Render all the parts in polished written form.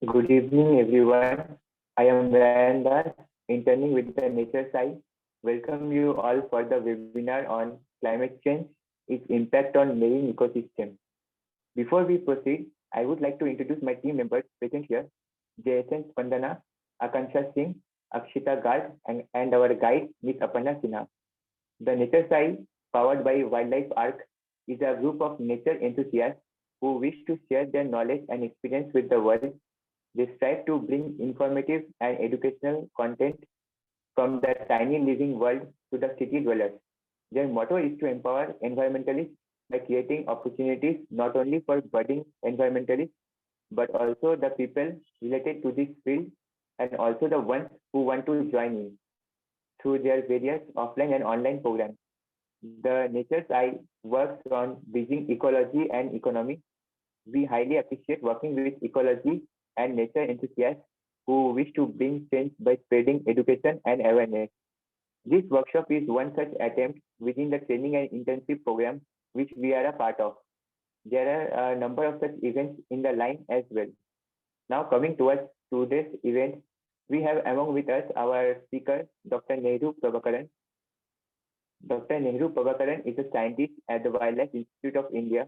Good evening, everyone. I am Vayandas, interning with the Nature Side. Welcome you all for the webinar on climate change, its impact on marine ecosystem. Before we proceed, I would like to introduce my team members present here: JSN Spandana, Akansha Singh, Akshita Garg, and our guide, Ms. Aparna Sinha. The Nature Side, powered by Wildlife Arc, is a group of nature enthusiasts who wish to share their knowledge and experience with the world. They strive to bring informative and educational content from the tiny living world to the city dwellers. Their motto is to empower environmentalists by creating opportunities not only for budding environmentalists, but also the people related to this field and also the ones who want to join in through their various offline and online programs. The Nature's Eye works on bridging ecology and economy. We highly appreciate working with ecology and nature enthusiasts who wish to bring change by spreading education and awareness. This workshop is one such attempt within the training and internship program which we are a part of. There are a number of such events in the line as well. Now coming towards today's event, we have among with us our speaker, Dr. Nehru Prabhakaran. Dr. Nehru Prabhakaran is a scientist at the Wildlife Institute of India.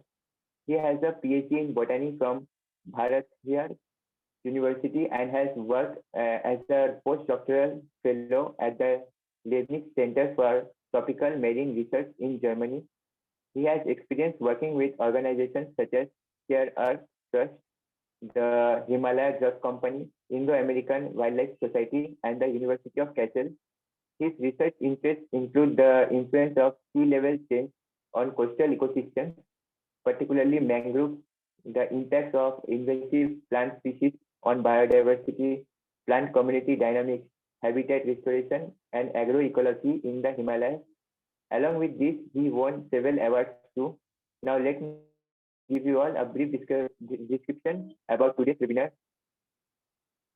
He has a PhD in botany from Bharathiar University and has worked as a postdoctoral fellow at the Leibniz Center for Tropical Marine Research in Germany. He has experience working with organizations such as Share Earth Trust, the Himalaya Drug Company, Indo-American Wildlife Society, and the University of Kassel. His research interests include the influence of sea level change on coastal ecosystems, particularly mangroves, the impacts of invasive plant species on biodiversity, plant community dynamics, habitat restoration, and agroecology in the Himalayas. Along with this, he won several awards too. Now let me give you all a brief description about today's webinar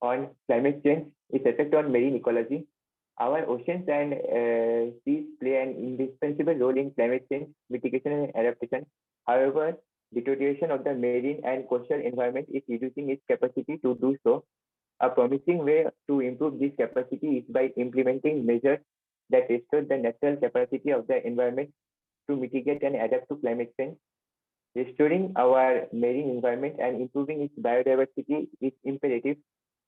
on climate change, its effect on marine ecology. Our oceans and seas play an indispensable role in climate change mitigation and adaptation. However, deterioration of the marine and coastal environment is reducing its capacity to do so. A promising way to improve this capacity is by implementing measures that restore the natural capacity of the environment to mitigate and adapt to climate change. Restoring our marine environment and improving its biodiversity is imperative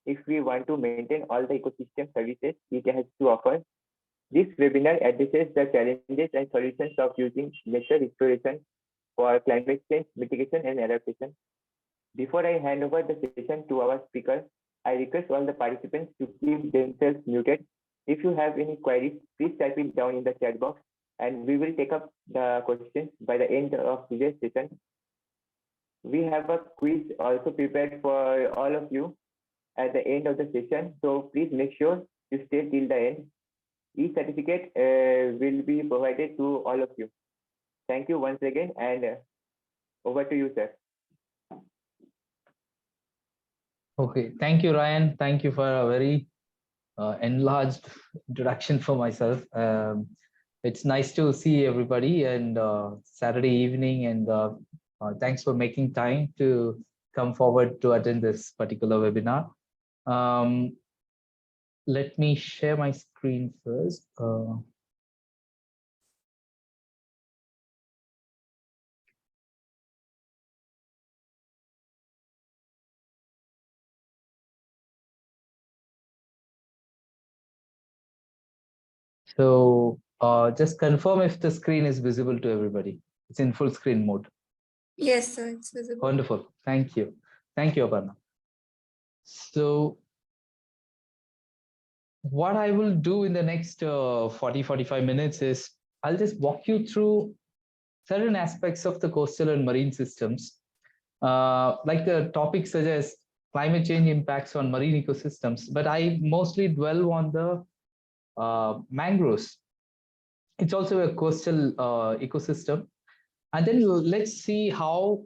if we want to maintain all the ecosystem services it has to offer. This webinar addresses the challenges and solutions of using nature restoration for climate change mitigation and adaptation. Before I hand over the session to our speaker, I request all the participants to keep themselves muted. If you have any queries, please type it down in the chat box and we will take up the questions by the end of today's session. We have a quiz also prepared for all of you at the end of the session, so please make sure you stay till the end. Each certificate will be provided to all of you. Thank you once again, and over to you, sir. Okay, thank you, Ryan. Thank you for a very enlarged introduction for myself. It's nice to see everybody and Saturday evening, and thanks for making time to come forward to attend this particular webinar. Let me share my screen first. So just confirm if the screen is visible to everybody. It's in full screen mode. Yes, sir, it's visible. Wonderful. Thank you. Thank you, Aparna. So what I will do in the next 40-45 minutes is I'll just walk you through certain aspects of the coastal and marine systems. Like the topic suggests, climate change impacts on marine ecosystems, but I mostly dwell on the mangroves. It's also a coastal ecosystem. And then let's see how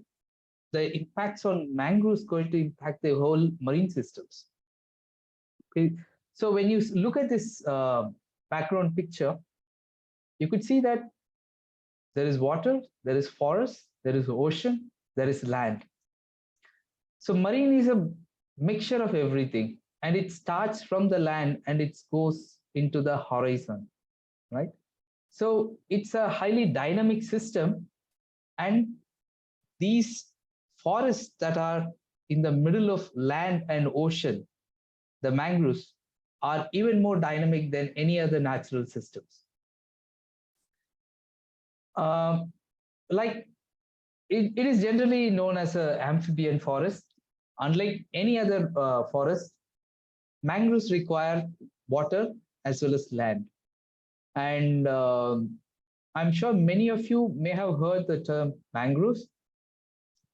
the impacts on mangroves going to impact the whole marine systems. Okay, so when you look at this background picture, you could see that there is water, there is forest, there is ocean, there is land. So marine is a mixture of everything, and it starts from the land and it goes into the horizon, right? So it's a highly dynamic system, and these forests that are in the middle of land and ocean, the mangroves, are even more dynamic than any other natural systems. Um, like it is generally known as an amphibian forest. Unlike any other forest, mangroves require water as well as land. And I'm sure many of you may have heard the term mangroves.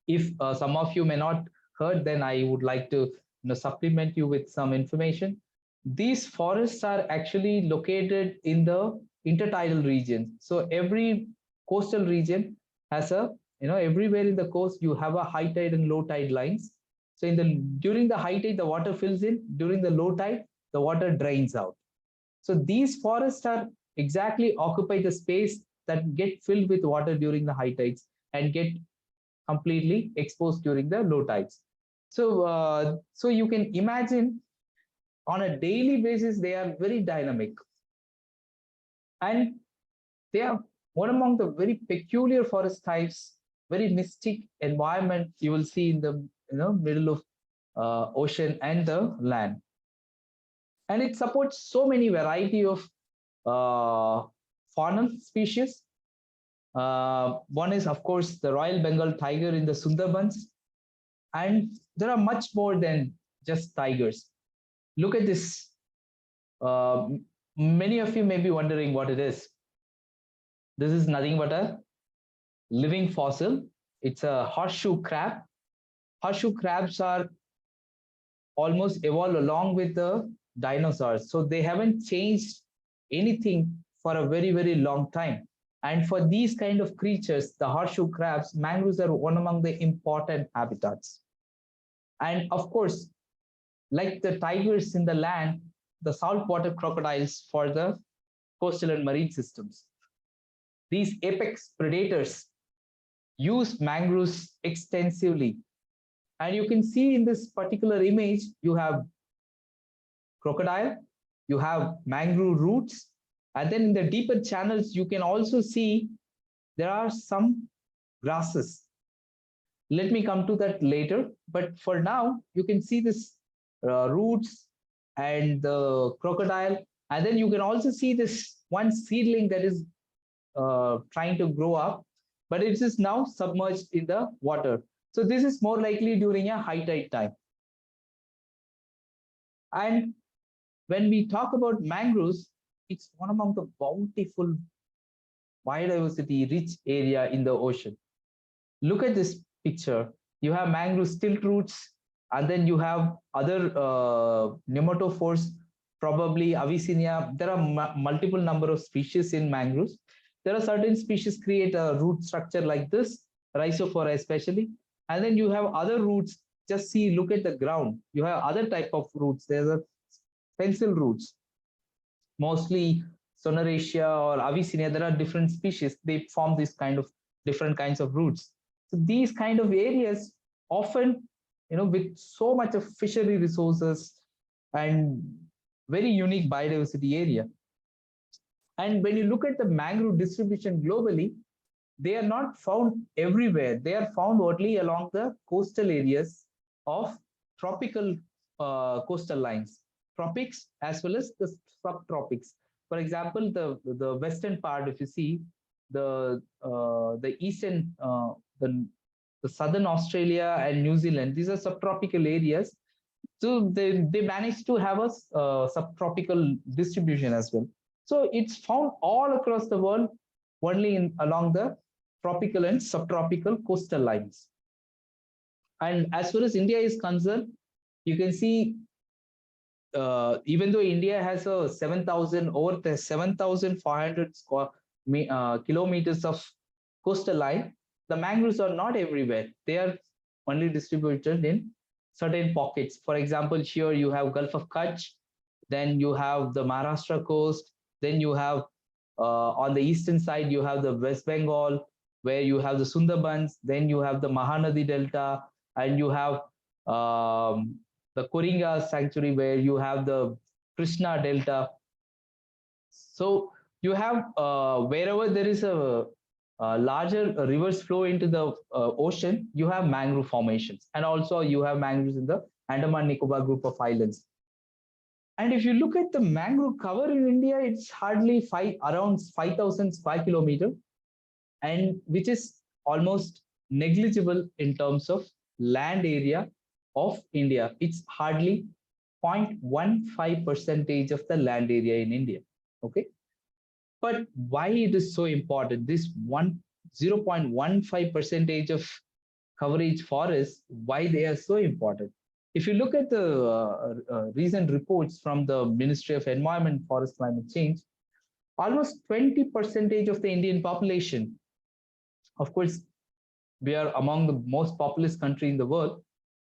If some of you may not heard, then I would like to supplement you with some information. These forests are actually located in the intertidal region. So every coastal region has a, everywhere in the coast you have a high tide and low tide lines. So in the during the high tide the water fills in, during the low tide the water drains out. So these forests are exactly occupy the space that get filled with water during the high tides and get completely exposed during the low tides. So you can imagine on a daily basis they are very dynamic, and they are one among the very peculiar forest types, very mystic environment you will see in the middle of ocean and the land, and it supports so many variety of faunal species. One is, of course, the Royal Bengal tiger in the Sundarbans, and there are much more than just tigers. Look at this. Uh, Many of you may be wondering what it is. This is nothing but a living fossil. It's a horseshoe crab. Horseshoe crabs are almost evolved along with the dinosaurs, so they haven't changed anything for a very, very long time. And for these kind of creatures, the horseshoe crabs, mangroves are one among the important habitats. And of course, like the tigers in the land, the saltwater crocodiles for the coastal and marine systems. These apex predators use mangroves extensively. And you can see in this particular image, you have crocodile, you have mangrove roots, and then in the deeper channels, you can also see there are some grasses. Let me come to that later, but for now, you can see this roots and the crocodile, and then you can also see this one seedling that is trying to grow up, but it is now submerged in the water. So this is more likely during a high tide time. And when we talk about mangroves, it's one among the bountiful biodiversity rich area in the ocean. Look at this picture. You have mangrove stilt roots, and then you have other nematophores, probably Avicennia. There are multiple number of species in mangroves. There are certain species create a root structure like this, rhizophora especially, and then you have other roots. Just see, look at the ground. You have other type of roots. There's a pencil roots, mostly Soneraceae or Avicennia. There are different species. They form this kind of different kinds of roots. So these kind of areas often, with so much of fishery resources and very unique biodiversity area. And when you look at the mangrove distribution globally, they are not found everywhere. They are found only along the coastal areas of tropical coastal lines, tropics as well as the subtropics. For example, the western part, if you see the eastern, the southern Australia and New Zealand, these are subtropical areas. So they managed to have a subtropical distribution as well. So it's found all across the world, only along the tropical and subtropical coastal lines. And as far as India is concerned, you can see even though India has a 7,000 over the 7,400 square kilometers of coastal line, the mangroves are not everywhere. They are only distributed in certain pockets. For example, here you have Gulf of Kutch, then you have the Maharashtra coast, then you have on the eastern side you have the West Bengal, where you have the Sundarbans, then you have the Mahanadi Delta, and you have the Koringa sanctuary where you have the Krishna Delta. So you have wherever there is a larger rivers flow into the ocean, you have mangrove formations, and also you have mangroves in the Andaman Nicobar group of islands. And if you look at the mangrove cover in India, it's hardly around 5,000 square kilometer, and which is almost negligible in terms of land area of India. It's hardly 0.15% of the land area in India. Okay. But why it is so important? This 0.15% of coverage forests, why they are so important? If you look at the recent reports from the Ministry of Environment, Forest, Climate Change, almost 20% of the Indian population, of course, we are among the most populous country in the world.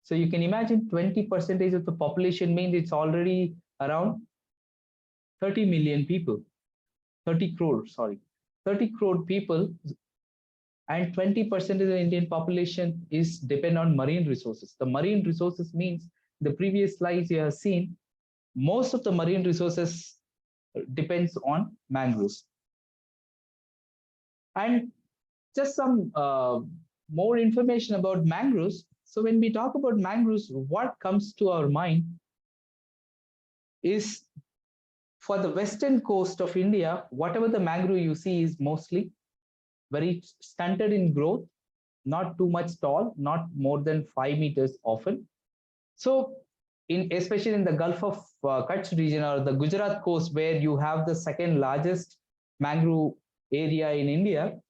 So you can imagine 20% of the population means it's already around 30 million people, 30 crore, sorry, 30 crore people, and 20% of the Indian population is depend on marine resources. The marine resources means the previous slides you have seen, most of the marine resources depends on mangroves. And just some more information about mangroves. So when we talk about mangroves, what comes to our mind is for the western coast of India, whatever the mangrove you see is mostly very stunted in growth, not too much tall, not more than 5 meters often. So especially in the Gulf of Kutch region or the Gujarat coast, where you have the second largest mangrove area in India,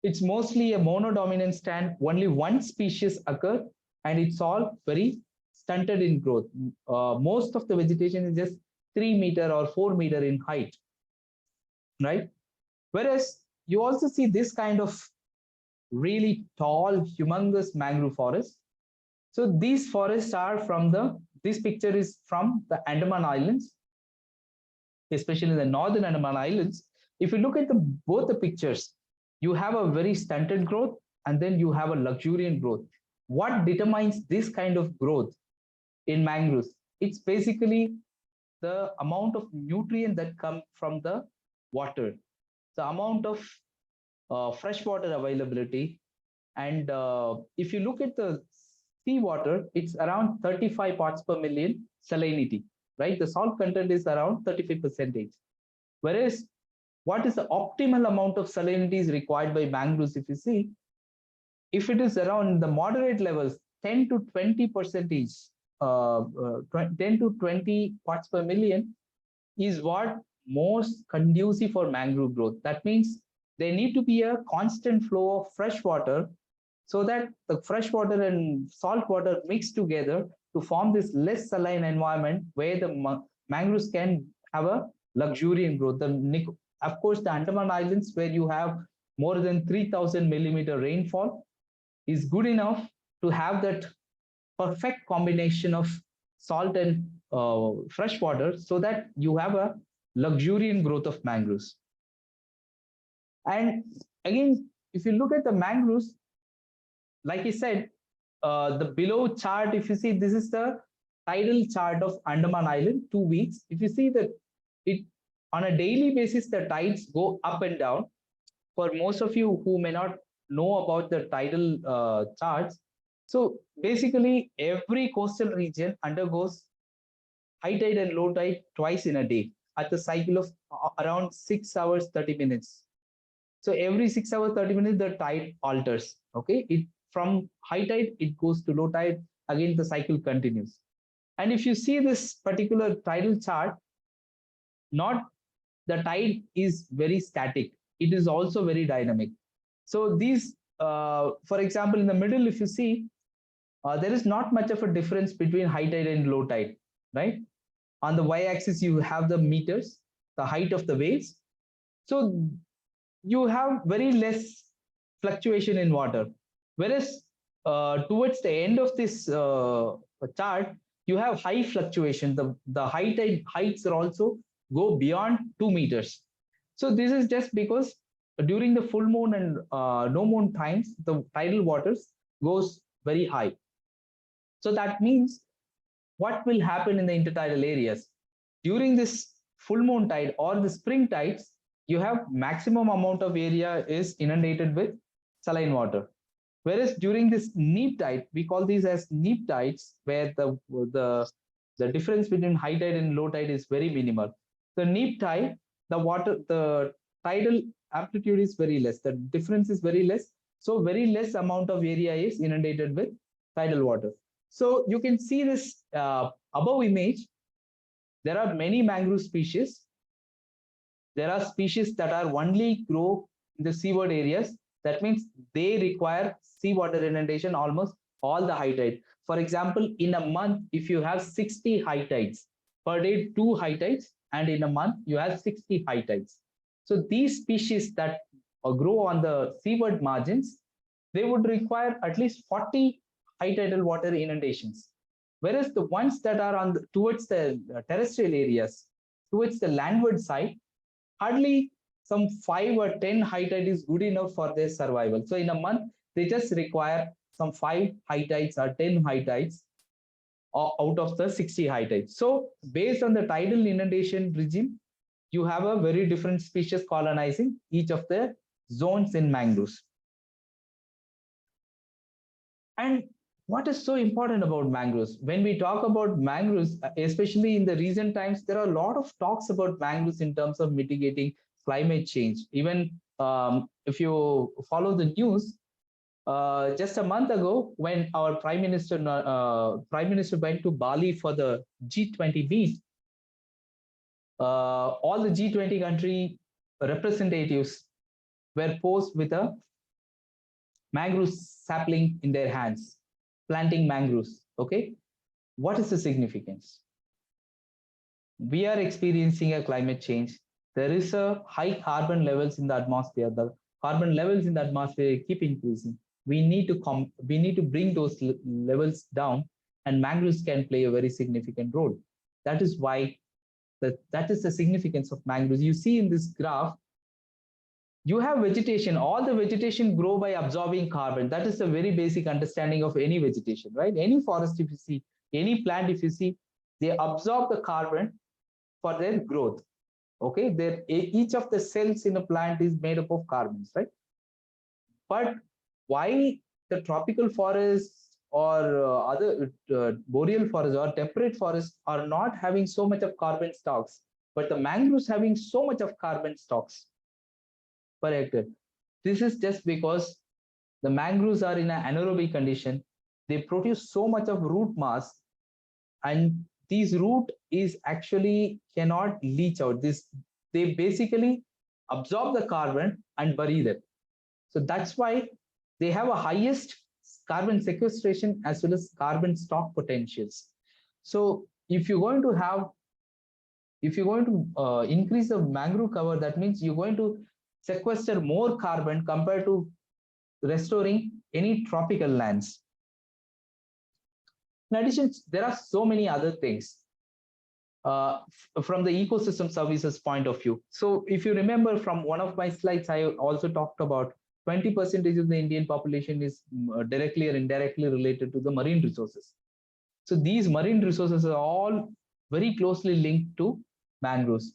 it's mostly a monodominant stand, only one species occur, and it's all very stunted in growth. Most of the vegetation is just 3 meter or 4 meter in height, right? Whereas you also see this kind of really tall, humongous mangrove forest. So these forests are from this picture is from the Andaman Islands, especially the northern Andaman Islands. If you look at both the pictures, you have a very stunted growth and then you have a luxuriant growth. What determines this kind of growth in mangroves? It's basically the amount of nutrient that come from the water, the amount of freshwater availability. And if you look at the seawater, it's around 35 parts per million salinity, right? The salt content is around 35%. Whereas what is the optimal amount of salinity is required by mangroves? If you see, if it is around the moderate levels, 10 to 20%, 10 to 20 parts per million is what most conducive for mangrove growth. That means there need to be a constant flow of fresh water so that the fresh water and salt water mix together to form this less saline environment where the mangroves can have a luxuriant growth. Of course, the Andaman Islands, where you have more than 3,000 millimeter rainfall, is good enough to have that perfect combination of salt and fresh water so that you have a luxuriant growth of mangroves. And again, if you look at the mangroves, like I said, the below chart, if you see, this is the tidal chart of Andaman Island, 2 weeks. If you see that it on a daily basis, the tides go up and down. For most of you who may not know about the tidal charts, so basically every coastal region undergoes high tide and low tide twice in a day at the cycle of around 6 hours 30 minutes. So every 6 hours 30 minutes the tide alters. Okay, it from high tide it goes to low tide, again the cycle continues. And if you see this particular tidal chart, not the tide is very static, it is also very dynamic. So these for example, in the middle, if you see, there is not much of a difference between high tide and low tide, right? On the y-axis you have the meters, the height of the waves. So you have very less fluctuation in water, whereas towards the end of this chart you have high fluctuation. The high tide heights are also go beyond 2 meters. So this is just because during the full moon and no moon times the tidal waters goes very high. So that means what will happen in the intertidal areas? During this full moon tide or the spring tides, you have maximum amount of area is inundated with saline water. Whereas during this neap tide, we call these as neap tides, where the difference between high tide and low tide is very minimal. The neap tide, the tidal amplitude is very less. The difference is very less. So very less amount of area is inundated with tidal water. So you can see this above image. There are many mangrove species. There are species that are only grow in the seaward areas. That means they require seawater inundation almost all the high tide. For example, in a month, if you have 60 high tides, per day 2 high tides, and in a month you have 60 high tides. So these species that grow on the seaward margins, they would require at least 40 high tidal water inundations. Whereas the ones that are on towards the terrestrial areas, towards the landward side, hardly some 5 or 10 high tide is good enough for their survival. So in a month, they just require some 5 high tides or 10 high tides out of the 60 high tides. So based on the tidal inundation regime, you have a very different species colonizing each of the zones in mangroves. And what is so important about mangroves? When we talk about mangroves, especially in the recent times, there are a lot of talks about mangroves in terms of mitigating climate change. Even if you follow the news, just a month ago, when our Prime Minister went to Bali for the G20 meet, all the G20 country representatives were posed with a mangrove sapling in their hands, planting mangroves. Okay, what is the significance? We are experiencing a climate change. There is a high carbon levels in the atmosphere. The carbon levels in the atmosphere keep increasing. We need to bring those levels down, and mangroves can play a very significant role. That is why that is the significance of mangroves. You see in this graph, you have vegetation. All the vegetation grow by absorbing carbon. That is a very basic understanding of any vegetation, right? Any forest, if you see, any plant, if you see, they absorb the carbon for their growth. Okay, each of the cells in a plant is made up of carbons, right? But why the tropical forests or other boreal forests or temperate forests are not having so much of carbon stocks, but the mangroves having so much of carbon stocks per hectare? This is just because the mangroves are in an anaerobic condition. They produce so much of root mass, and these root is actually cannot leach out. They basically absorb the carbon and bury them. So that's why they have a highest carbon sequestration as well as carbon stock potentials. So if you're going to increase the mangrove cover, that means you're going to sequester more carbon compared to restoring any tropical lands. In addition, there are so many other things from the ecosystem services point of view. So if you remember from one of my slides, I also talked about 20% of the Indian population is directly or indirectly related to the marine resources. So these marine resources are all very closely linked to mangroves.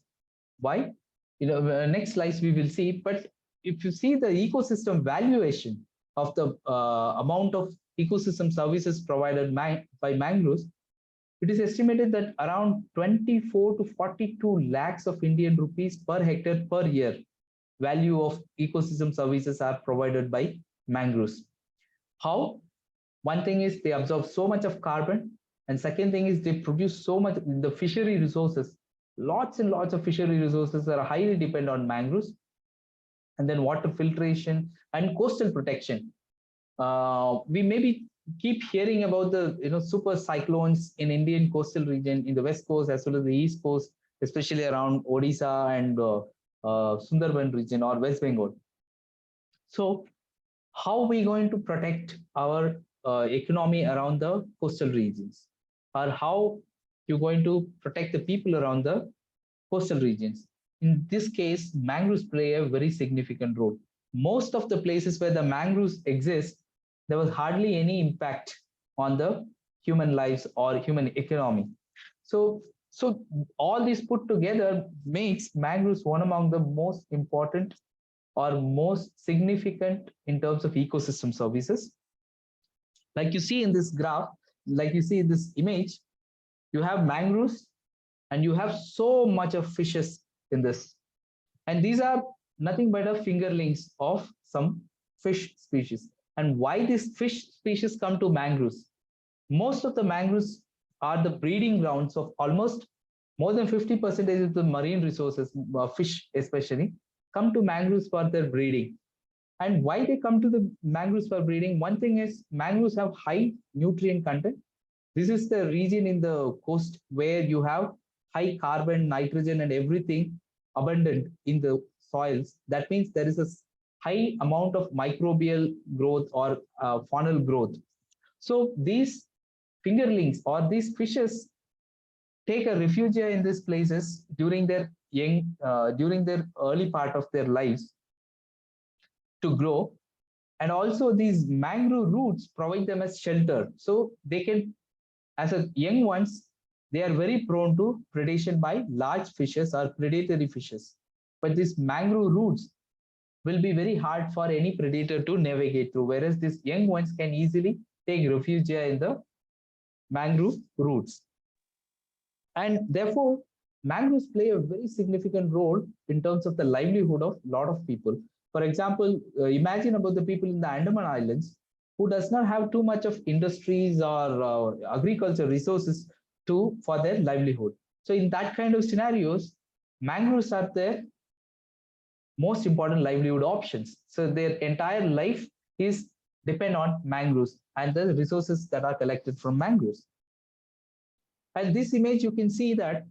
Why? Next slides we will see. But if you see the ecosystem valuation of the amount of ecosystem services provided by mangroves, it is estimated that around 24 to 42 lakhs of Indian rupees per hectare per year value of ecosystem services are provided by mangroves. How? One thing is they absorb so much of carbon, and second thing is they produce so much. The fishery resources, lots and lots of fishery resources are highly dependent on mangroves. And then water filtration and coastal protection. We maybe keep hearing about the super cyclones in Indian coastal region, in the west coast as well as the east coast, especially around Odisha and Sundarbans region or West Bengal. So how are we going to protect our economy around the coastal regions, or how you're going to protect the people around the coastal regions? In this case, mangroves play a very significant role. Most of the places where the mangroves exist, there was hardly any impact on the human lives or human economy. So all this put together makes mangroves one among the most important or most significant in terms of ecosystem services. Like you see in this graph, like you see in this image, you have mangroves and you have so much of fishes in this. And these are nothing but a fingerlings of some fish species. And why these fish species come to mangroves? Most of the mangroves are the breeding grounds of almost more than 50% of the marine resources, fish especially, come to mangroves for their breeding. And why they come to the mangroves for breeding? One thing is mangroves have high nutrient content. This is the region in the coast where you have high carbon, nitrogen, and everything abundant in the soils. That means there is a high amount of microbial growth or faunal growth. So these fingerlings or these fishes take a refuge in these places during their during their early part of their lives to grow. And also these mangrove roots provide them as shelter. So they can, as a young ones, they are very prone to predation by large fishes or predatory fishes. But these mangrove roots will be very hard for any predator to navigate through, whereas these young ones can easily take refuge in the mangrove roots. And therefore, mangroves play a very significant role in terms of the livelihood of a lot of people. For example, imagine about the people in the Andaman Islands who does not have too much of industries or agriculture resources to for their livelihood. So in that kind of scenarios, mangroves are their most important livelihood options. So their entire life is depend on mangroves and the resources that are collected from mangroves. And this image, you can see that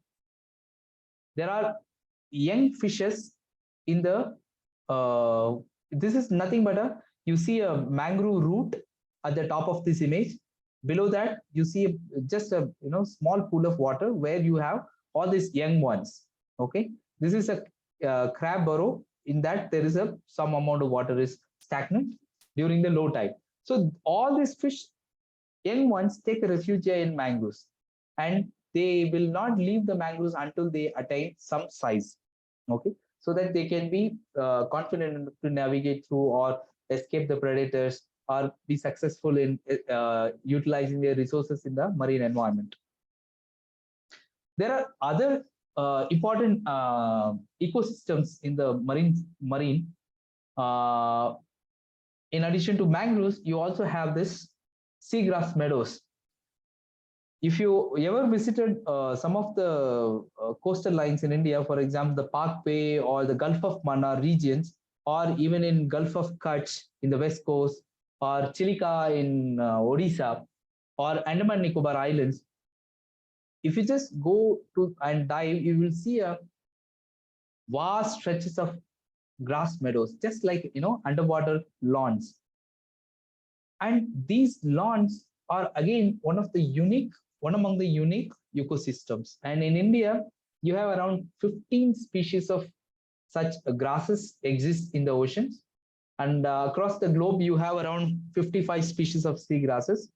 there are young fishes in the, this is nothing but a, you see a mangrove root at the top of this image. Below that, you see just a small pool of water where you have all these young ones. Okay, this is a crab burrow. In that, there is a some amount of water is stagnant during the low tide. So all these fish, young ones, take a refuge in mangroves, and they will not leave the mangroves until they attain some size. Okay, so that they can be confident to navigate through or escape the predators or be successful in utilizing their resources in the marine environment. There are other important ecosystems in the marine. Uh, in addition to mangroves, you also have this seagrass meadows. If you ever visited some of the coastal lines in India, for example, the Parkway or the Gulf of Mannar regions, or even in Gulf of Kutch in the west coast, or Chilika in Odisha, or Andaman Nicobar Islands, if you just go to and dive, you will see a vast stretches of grass meadows, just like underwater lawns. And these lawns are again one among the unique ecosystems. And in India, you have around 15 species of such grasses exist in the oceans. And across the globe, you have around 55 species of sea grasses.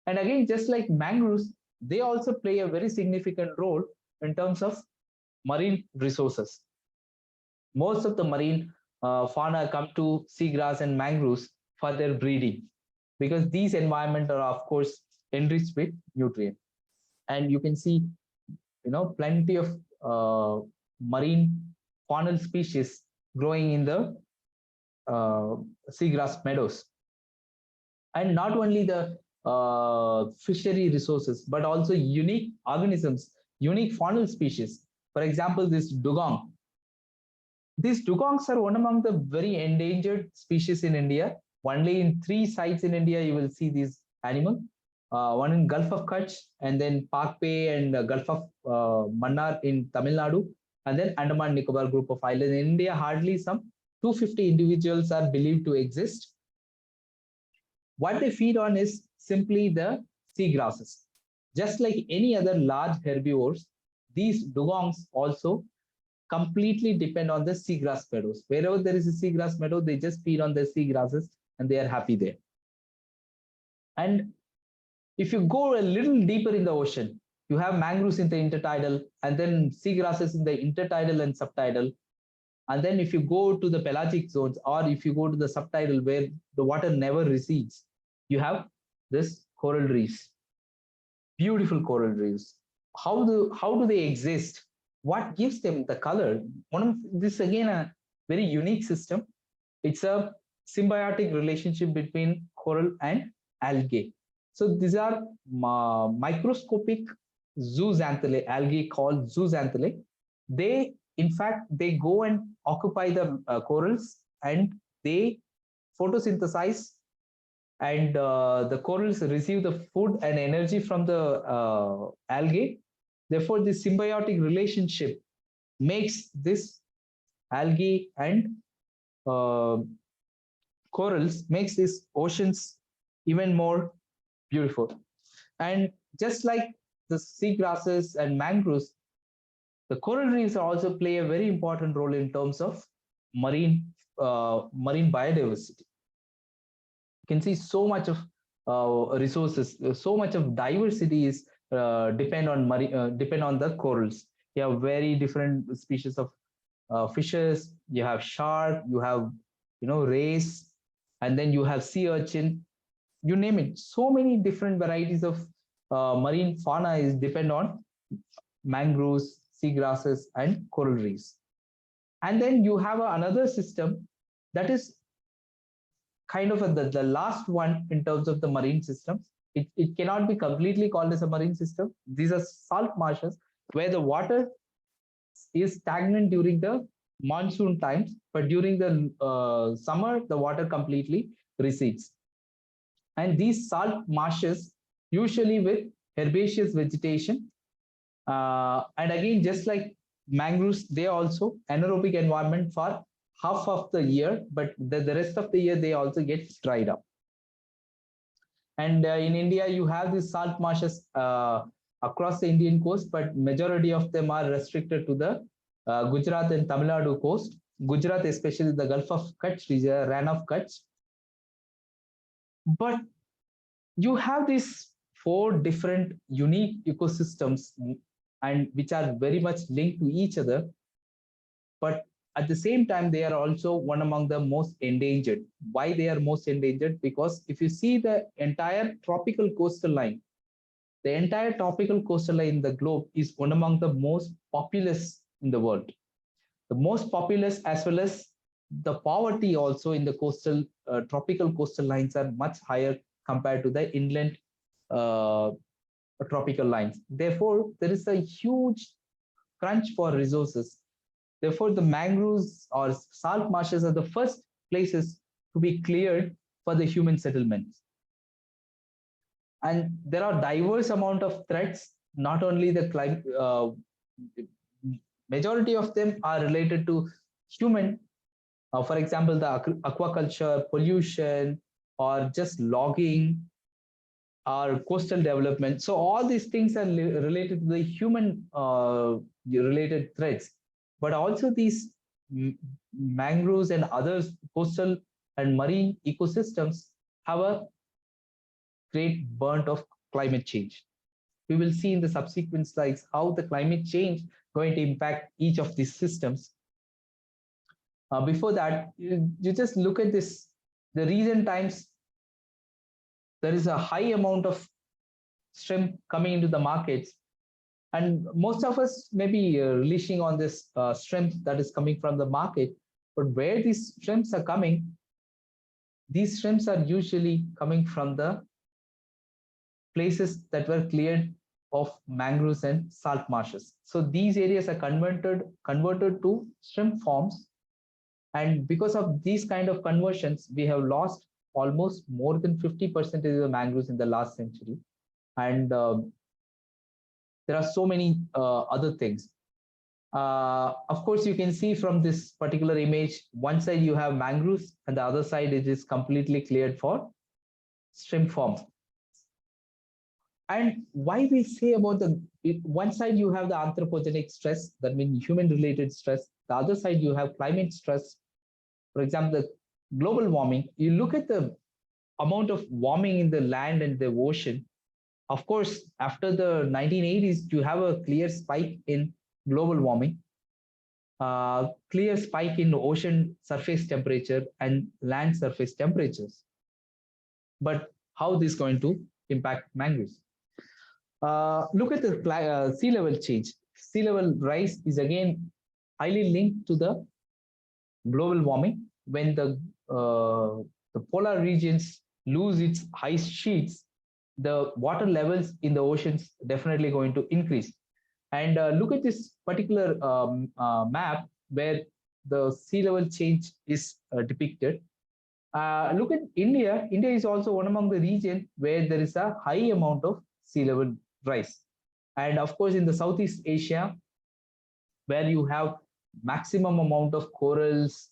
And again, just like mangroves, they also play a very significant role in terms of marine resources. Most of the marine fauna come to seagrass and mangroves for their breeding, because these environments are, of course, enriched with nutrients. And you can see, plenty of marine faunal species growing in the seagrass meadows. And not only the fishery resources, but also unique organisms, unique faunal species. For example, this dugong. These dugongs are one among the very endangered species in India. Only in 3 sites in India you will see these animal. One in Gulf of Kutch, and then Parkway and Gulf of Mannar in Tamil Nadu, and then Andaman Nicobar group of islands. In India, hardly some 250 individuals are believed to exist. What they feed on is simply the sea grasses. Just like any other large herbivores, these dugongs also completely depend on the seagrass meadows. Wherever there is a seagrass meadow, they just feed on the seagrasses and they are happy there. And If you go a little deeper in the ocean, you have mangroves in the intertidal, and then seagrasses in the intertidal and subtidal. And then if you go to the pelagic zones, or if you go to the subtidal where the water never recedes, you have this coral reefs, beautiful coral reefs. How do they exist? What gives them the color? One of this again a very unique system. It's a symbiotic relationship between coral and algae. So these are microscopic zooxanthellae, algae called zooxanthellae. They, in fact, they go and occupy the corals, and they photosynthesize, and the corals receive the food and energy from the algae. Therefore, this symbiotic relationship makes this algae and uh, corals, makes these oceans even more beautiful. And just like the seagrasses and mangroves, the coral reefs also play a very important role in terms of marine biodiversity. You can see so much of resources, so much of diversity is depend on the corals. You have very different species of fishes. You have shark. You have rays, and then you have sea urchin. You name it. So many different varieties of marine fauna is depend on mangroves, seagrasses, and coral reefs. And then you have another system that is kind of the last one in terms of the marine systems. It cannot be completely called as a marine system. These are salt marshes where the water is stagnant during the monsoon times, but during the summer, the water completely recedes. And these salt marshes, usually with herbaceous vegetation, and again, just like mangroves, they also anaerobic environment for half of the year, but the rest of the year they also get dried up. And in India, you have these salt marshes across the Indian coast, but majority of them are restricted to the Gujarat and Tamil Nadu coast. Gujarat, especially the Gulf of Kutch region, Ran of Kutch. But you have these 4 different unique ecosystems, and which are very much linked to each other. But at the same time, they are also one among the most endangered. Why they are most endangered? Because if you see the entire tropical coastal line, the entire tropical coastal line in the globe is one among the most populous in the world. The most populous, as well as the poverty also in the coastal tropical coastal lines are much higher compared to the inland tropical lines. Therefore, there is a huge crunch for resources. Therefore, the mangroves or salt marshes are the first places to be cleared for the human settlements. And there are diverse amount of threats, not only the climate, majority of them are related to human. For example, the aquaculture, pollution, or just logging, or coastal development. So all these things are related to the human related threats. But also these mangroves and other coastal and marine ecosystems have a great burnt of climate change. We will see in the subsequent slides how the climate change going to impact each of these systems. Before that, you just look at this. The recent times, there is a high amount of shrimp coming into the markets, and most of us may be releasing on this shrimp that is coming from the market. But where these shrimps are coming, these shrimps are usually coming from the places that were cleared of mangroves and salt marshes. So these areas are converted to shrimp farms, and because of these kind of conversions, we have lost almost more than 50% of the mangroves in the last century. And there are so many other things. Of course, you can see from this particular image, one side you have mangroves and the other side it is completely cleared for shrimp farms. And why we say about one side you have the anthropogenic stress, that means human related stress. The other side you have climate stress. For example, the global warming, you look at the amount of warming in the land and the ocean, Of course, after the 1980s, you have a clear spike in global warming, clear spike in ocean surface temperature and land surface temperatures. But how this is going to impact mangroves? Look at the sea level change. Sea level rise is again highly linked to the global warming. When the polar regions lose its ice sheets, the water levels in the oceans definitely going to increase. And look at this particular map where the sea level change is depicted. Look at India. India is also one among the region where there is a high amount of sea level rise. And of course, in the Southeast Asia, where you have maximum amount of corals,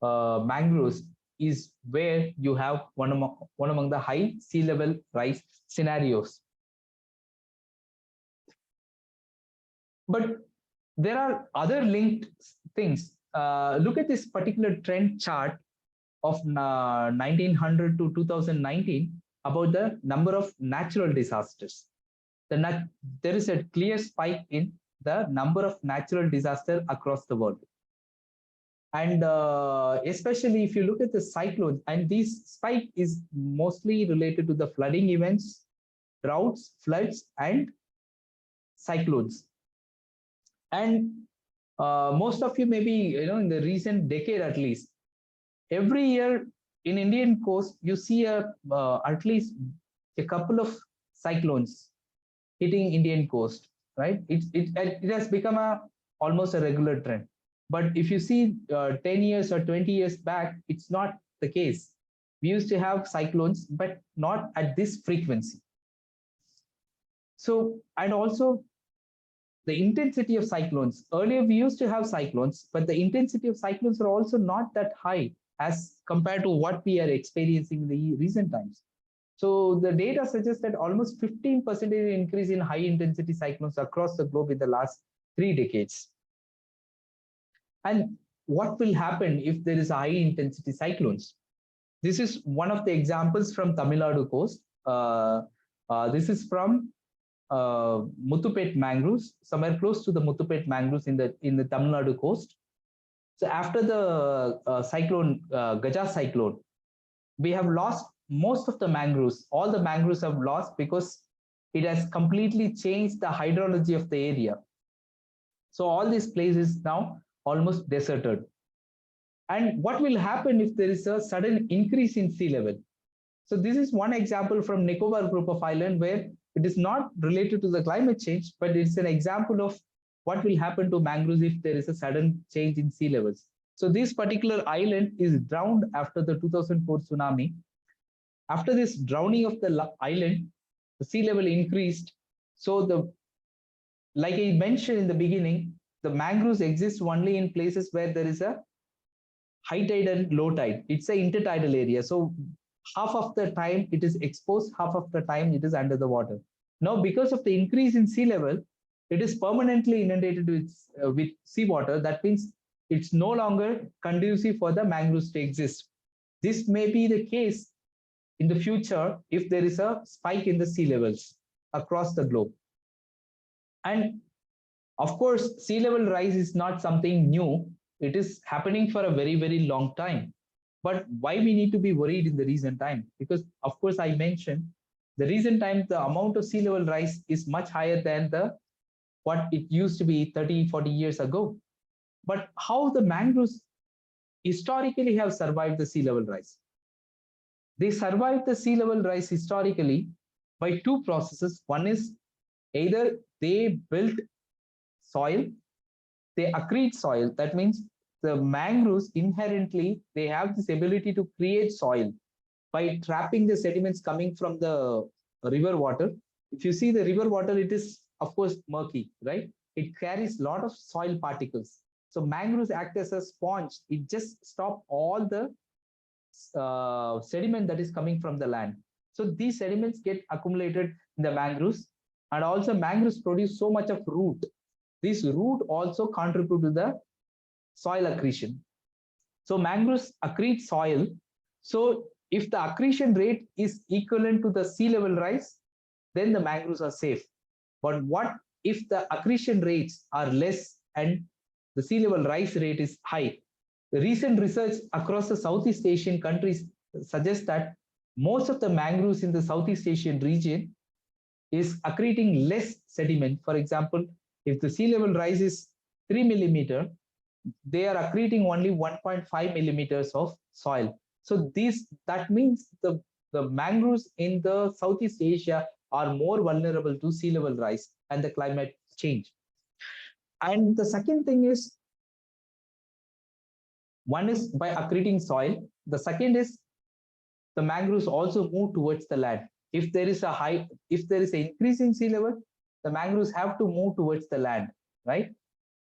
mangroves, is where you have one among the high sea level rise scenarios. But there are other linked things. Look at this particular trend chart of 1900 to 2019 about the number of natural disasters. There is a clear spike in the number of natural disasters across the world. And especially if you look at the cyclones, and this spike is mostly related to the flooding events, droughts, floods, and cyclones. And most of you maybe, in the recent decade at least, every year in Indian coast, you see at least a couple of cyclones hitting Indian coast, right? It has become almost a regular trend. But if you see 10 years or 20 years back, it's not the case. We used to have cyclones, but not at this frequency. So, and also the intensity of cyclones. Earlier, we used to have cyclones, but the intensity of cyclones are also not that high as compared to what we are experiencing in the recent times. So the data suggests that almost 15% increase in high intensity cyclones across the globe in the last 3 decades. And what will happen if there is high intensity cyclones? This is one of the examples from Tamil Nadu coast. This is from Muthupet mangroves, somewhere close to the Muthupet mangroves in the Tamil Nadu coast. So after the cyclone, Gaja cyclone, we have lost most of the mangroves. All the mangroves have lost because it has completely changed the hydrology of the area. So all these places now almost deserted. And what will happen if there is a sudden increase in sea level? So this is one example from Nicobar group of island where it is not related to the climate change, but it's an example of what will happen to mangroves if there is a sudden change in sea levels. So this particular island is drowned after the 2004 tsunami. After this drowning of the island, the sea level increased. So like I mentioned in the beginning, the mangroves exist only in places where there is a high tide and low tide. It's an intertidal area. So half of the time it is exposed, half of the time it is under the water. Now, because of the increase in sea level, it is permanently inundated with seawater. That means it's no longer conducive for the mangroves to exist. This may be the case in the future if there is a spike in the sea levels across the globe. And of course, sea level rise is not something new. It is happening for a very, very long time. But why we need to be worried in the recent time? Because of course, I mentioned the recent time, the amount of sea level rise is much higher than what it used to be 30, 40 years ago. But how the mangroves historically have survived the sea level rise? They survived the sea level rise historically by 2 processes. One is either they built soil, they accrete soil. That means the mangroves inherently, they have this ability to create soil by trapping the sediments coming from the river water. If you see the river water, it is of course murky, right? It carries a lot of soil particles. So mangroves act as a sponge. It just stops all the sediment that is coming from the land. So these sediments get accumulated in the mangroves, and also mangroves produce so much of root. This root also contribute to the soil accretion. So mangroves accrete soil. So if the accretion rate is equivalent to the sea level rise, then the mangroves are safe. But what if the accretion rates are less and the sea level rise rate is high? The recent research across the Southeast Asian countries suggests that most of the mangroves in the Southeast Asian region is accreting less sediment. For example, if the sea level rise is 3 millimeter, they are accreting only 1.5 millimeters of soil. So that means the mangroves in the Southeast Asia are more vulnerable to sea level rise and the climate change. And the second thing is, one is by accreting soil. The second is the mangroves also move towards the land. If there is an increase in sea level, the mangroves have to move towards the land, right?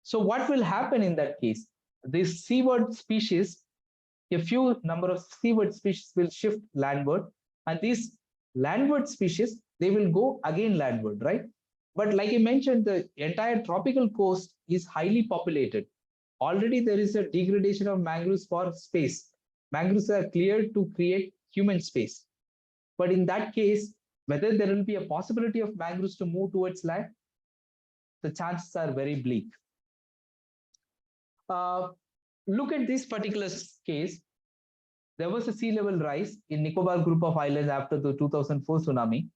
So what will happen in that case? These seaward species, a few number of seaward species will shift landward, and these landward species, they will go again landward, right? But like I mentioned, the entire tropical coast is highly populated. Already there is a degradation of mangroves for space. Mangroves are cleared to create human space. But in that case, whether there will be a possibility of mangroves to move towards land, the chances are very bleak. Look at this particular case. There was a sea level rise in Nicobar group of islands after the 2004 tsunami,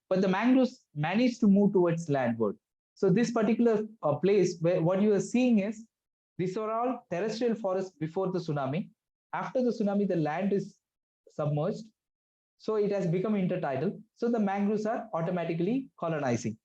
but the mangroves managed to move towards landward. So this particular place where what you are seeing is, these are all terrestrial forests before the tsunami. After the tsunami, the land is submerged, so it has become intertidal. So the mangroves are automatically colonizing.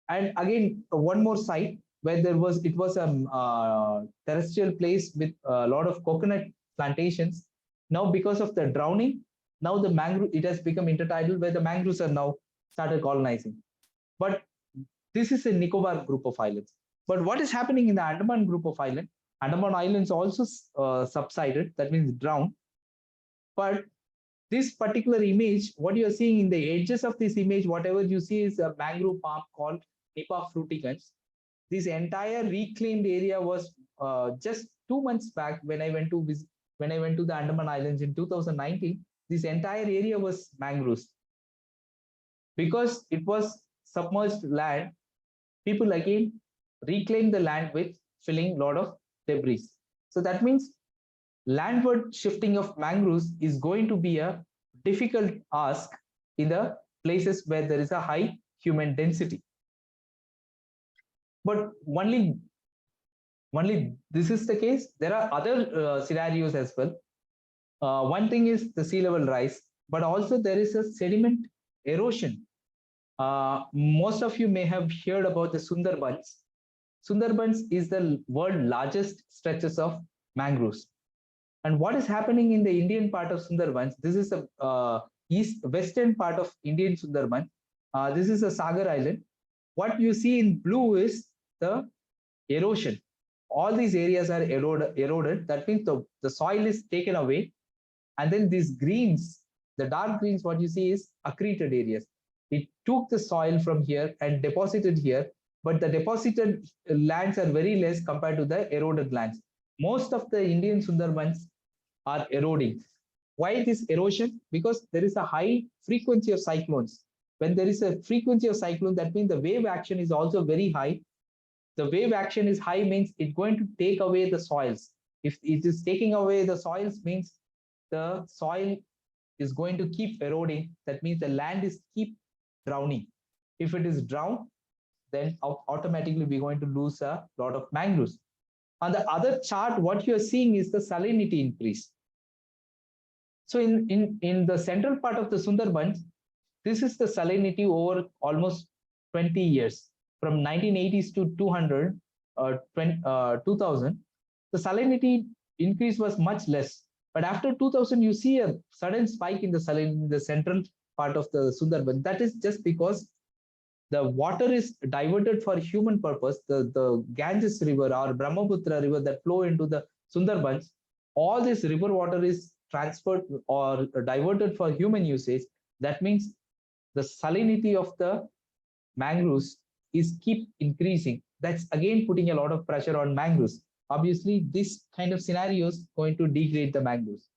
And again, one more site where it was a terrestrial place with a lot of coconut plantations. Now, because of the drowning, now the mangrove, it has become intertidal, where the mangroves are now started colonizing. But this is a Nicobar group of islands. But what is happening in the Andaman group of islands? Andaman Islands also subsided, that means drowned. But this particular image, what you are seeing in the edges of this image, whatever you see is a mangrove palm called Nipa fruticans. This entire reclaimed area was just 2 months back when I went to the Andaman Islands in 2019. This entire area was mangroves. Because it was submerged land, people again reclaimed the land with filling a lot of debris. So that means landward shifting of mangroves is going to be a difficult ask in the places where there is a high human density. But only this is the case. There are other scenarios as well. One thing is the sea level rise, but also there is a sediment erosion. Most of you may have heard about the Sundarbans. Sundarbans is the world's largest stretches of mangroves. And what is happening in the Indian part of Sundarbans? This is a western part of Indian Sundarbans. This is a Sagar Island. What you see in blue is the erosion. All these areas are eroded. That means the soil is taken away. And then these greens, the dark greens, what you see is accreted areas. It took the soil from here and deposited here, but the deposited lands are very less compared to the eroded lands. Most of the Indian Sundarbans are eroding. Why this erosion? Because there is a high frequency of cyclones. When there is a frequency of cyclone, that means the wave action is also very high. The wave action is high means it's going to take away the soils. If it is taking away the soils, means the soil is going to keep eroding. That means the land is keep drowning. If it is drowned, then automatically we're going to lose a lot of mangroves. On the other chart, what you're seeing is the salinity increase. So in the central part of the Sundarbans, this is the salinity over almost 20 years. From 1980s to 2000, the salinity increase was much less. But after 2000, you see a sudden spike in the salinity in the central part of the Sundarbans. That is just because the water is diverted for human purpose. The Ganges River or Brahmaputra River that flow into the Sundarbans, all this river water is transferred or diverted for human usage. That means the salinity of the mangroves is keep increasing. That's again putting a lot of pressure on mangroves. Obviously, this kind of scenario is going to degrade the mangroves.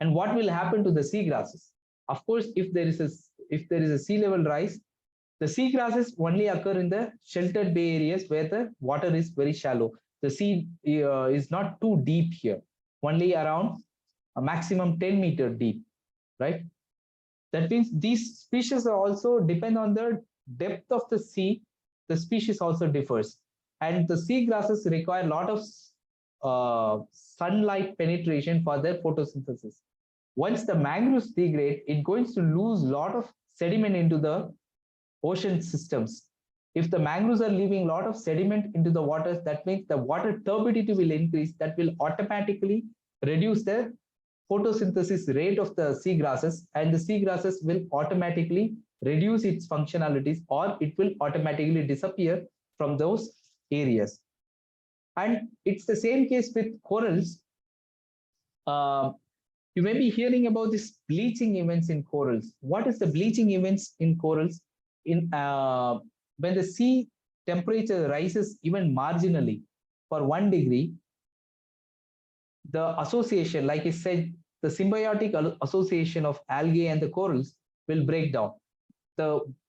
And what will happen to the seagrasses? Of course, if there is a if there is a sea level rise, the seagrasses only occur in the sheltered bay areas where the water is very shallow. The sea is not too deep here, only around a maximum 10-meter deep, right? That means these species are also depend on the depth of the sea. The species also differs, and the seagrasses require a lot of sunlight penetration for their photosynthesis. Once the mangroves degrade, it going to lose a lot of sediment into the ocean systems. If the mangroves are leaving a lot of sediment into the waters, that means the water turbidity will increase. That will automatically reduce the photosynthesis rate of the seagrasses, and the seagrasses will automatically reduce its functionalities, or it will automatically disappear from those areas. And it's the same case with corals. You may be hearing about this bleaching events in corals. What is the bleaching events in corals? In when the sea temperature rises even marginally for 1 degree, the association, like I said, the symbiotic association of algae and the corals will break down.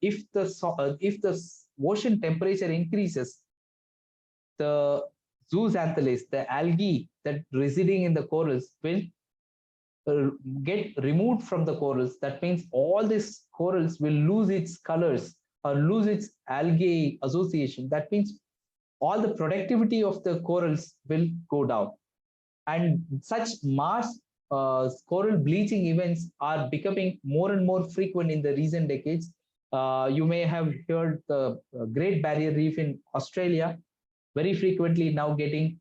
If the ocean temperature increases, the zooxanthellae, the algae that residing in the corals, will get removed from the corals. That means all these corals will lose its colors or lose its algae association. That means all the productivity of the corals will go down. And such mass coral bleaching events are becoming more and more frequent in the recent decades. You may have heard the Great Barrier Reef in Australia very frequently now getting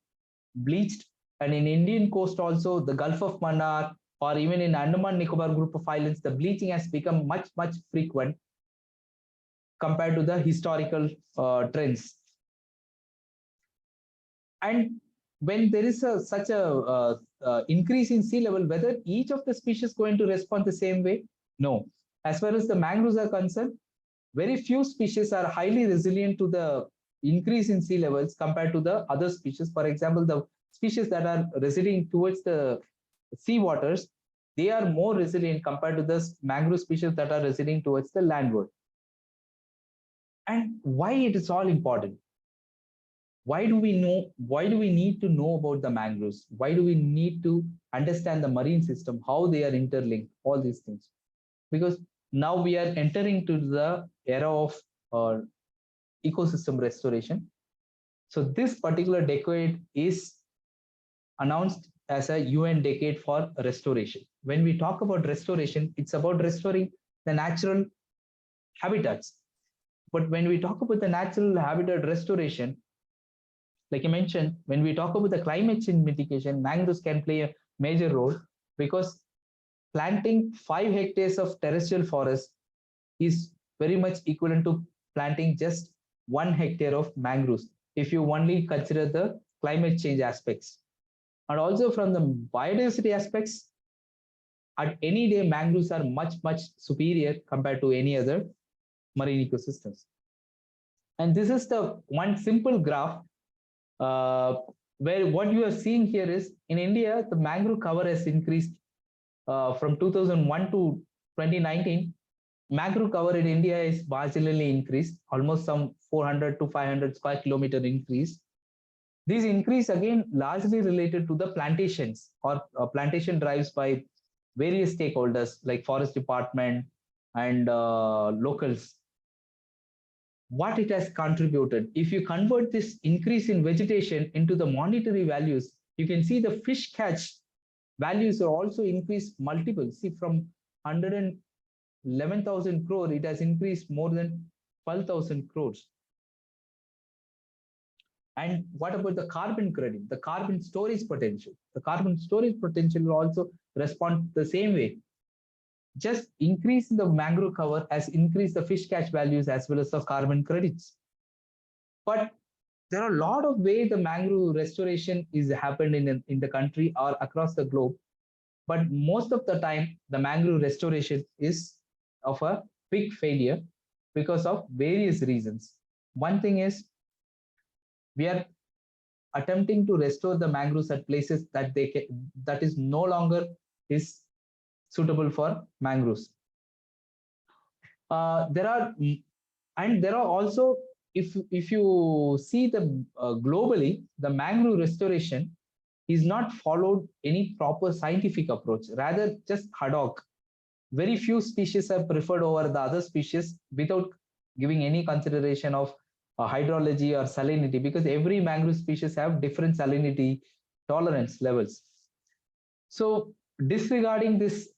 bleached, and in Indian coast also, the Gulf of Mannar, or even in Andaman Nicobar group of islands, the bleaching has become much frequent compared to the historical trends. And when there is such a increase in sea level, whether each of the species going to respond the same way? No. As far as the mangroves are concerned, very few species are highly resilient to the increase in sea levels compared to the other species. For example, the species that are residing towards the sea waters, they are more resilient compared to the mangrove species that are residing towards the landward. And why it is all important? Why do we need to know about the mangroves? Why do we need to understand the marine system, how they are interlinked, all these things? Because now we are entering to the era of ecosystem restoration. So this particular decade is announced as a UN decade for restoration. When we talk about restoration, it's about restoring the natural habitats. But when we talk about the natural habitat restoration, like I mentioned, when we talk about the climate change mitigation, mangroves can play a major role, because planting 5 hectares of terrestrial forest is very much equivalent to planting just 1 hectare of mangroves, if you only consider the climate change aspects. And also from the biodiversity aspects, at any day, mangroves are much superior compared to any other marine ecosystems. And this is the one simple graph where what you are seeing here is, in India, the mangrove cover has increased from 2001 to 2019. Mangrove cover in India is marginally increased, almost some 400 to 500 square kilometer increase. This increase again largely related to the plantations or plantation drives by various stakeholders like forest department and locals. What it has contributed, if you convert this increase in vegetation into the monetary values, you can see the fish catch values are also increased multiple. See, from 111,000 crore, it has increased more than 12,000 crores. And what about the carbon credit, the carbon storage potential? The carbon storage potential will also respond the same way. Just increase in the mangrove cover has increased the fish catch values as well as the carbon credits. But there are a lot of ways the mangrove restoration is happened in the country or across the globe. But most of the time, the mangrove restoration is of a big failure because of various reasons. One thing is, we are attempting to restore the mangroves at places that that is no longer is suitable for mangroves. There are, and there are also, if you see the globally, the mangrove restoration is not followed any proper scientific approach, rather just ad hoc. Very few species are preferred over the other species without giving any consideration of hydrology or salinity, because every mangrove species have different salinity tolerance levels. So disregarding this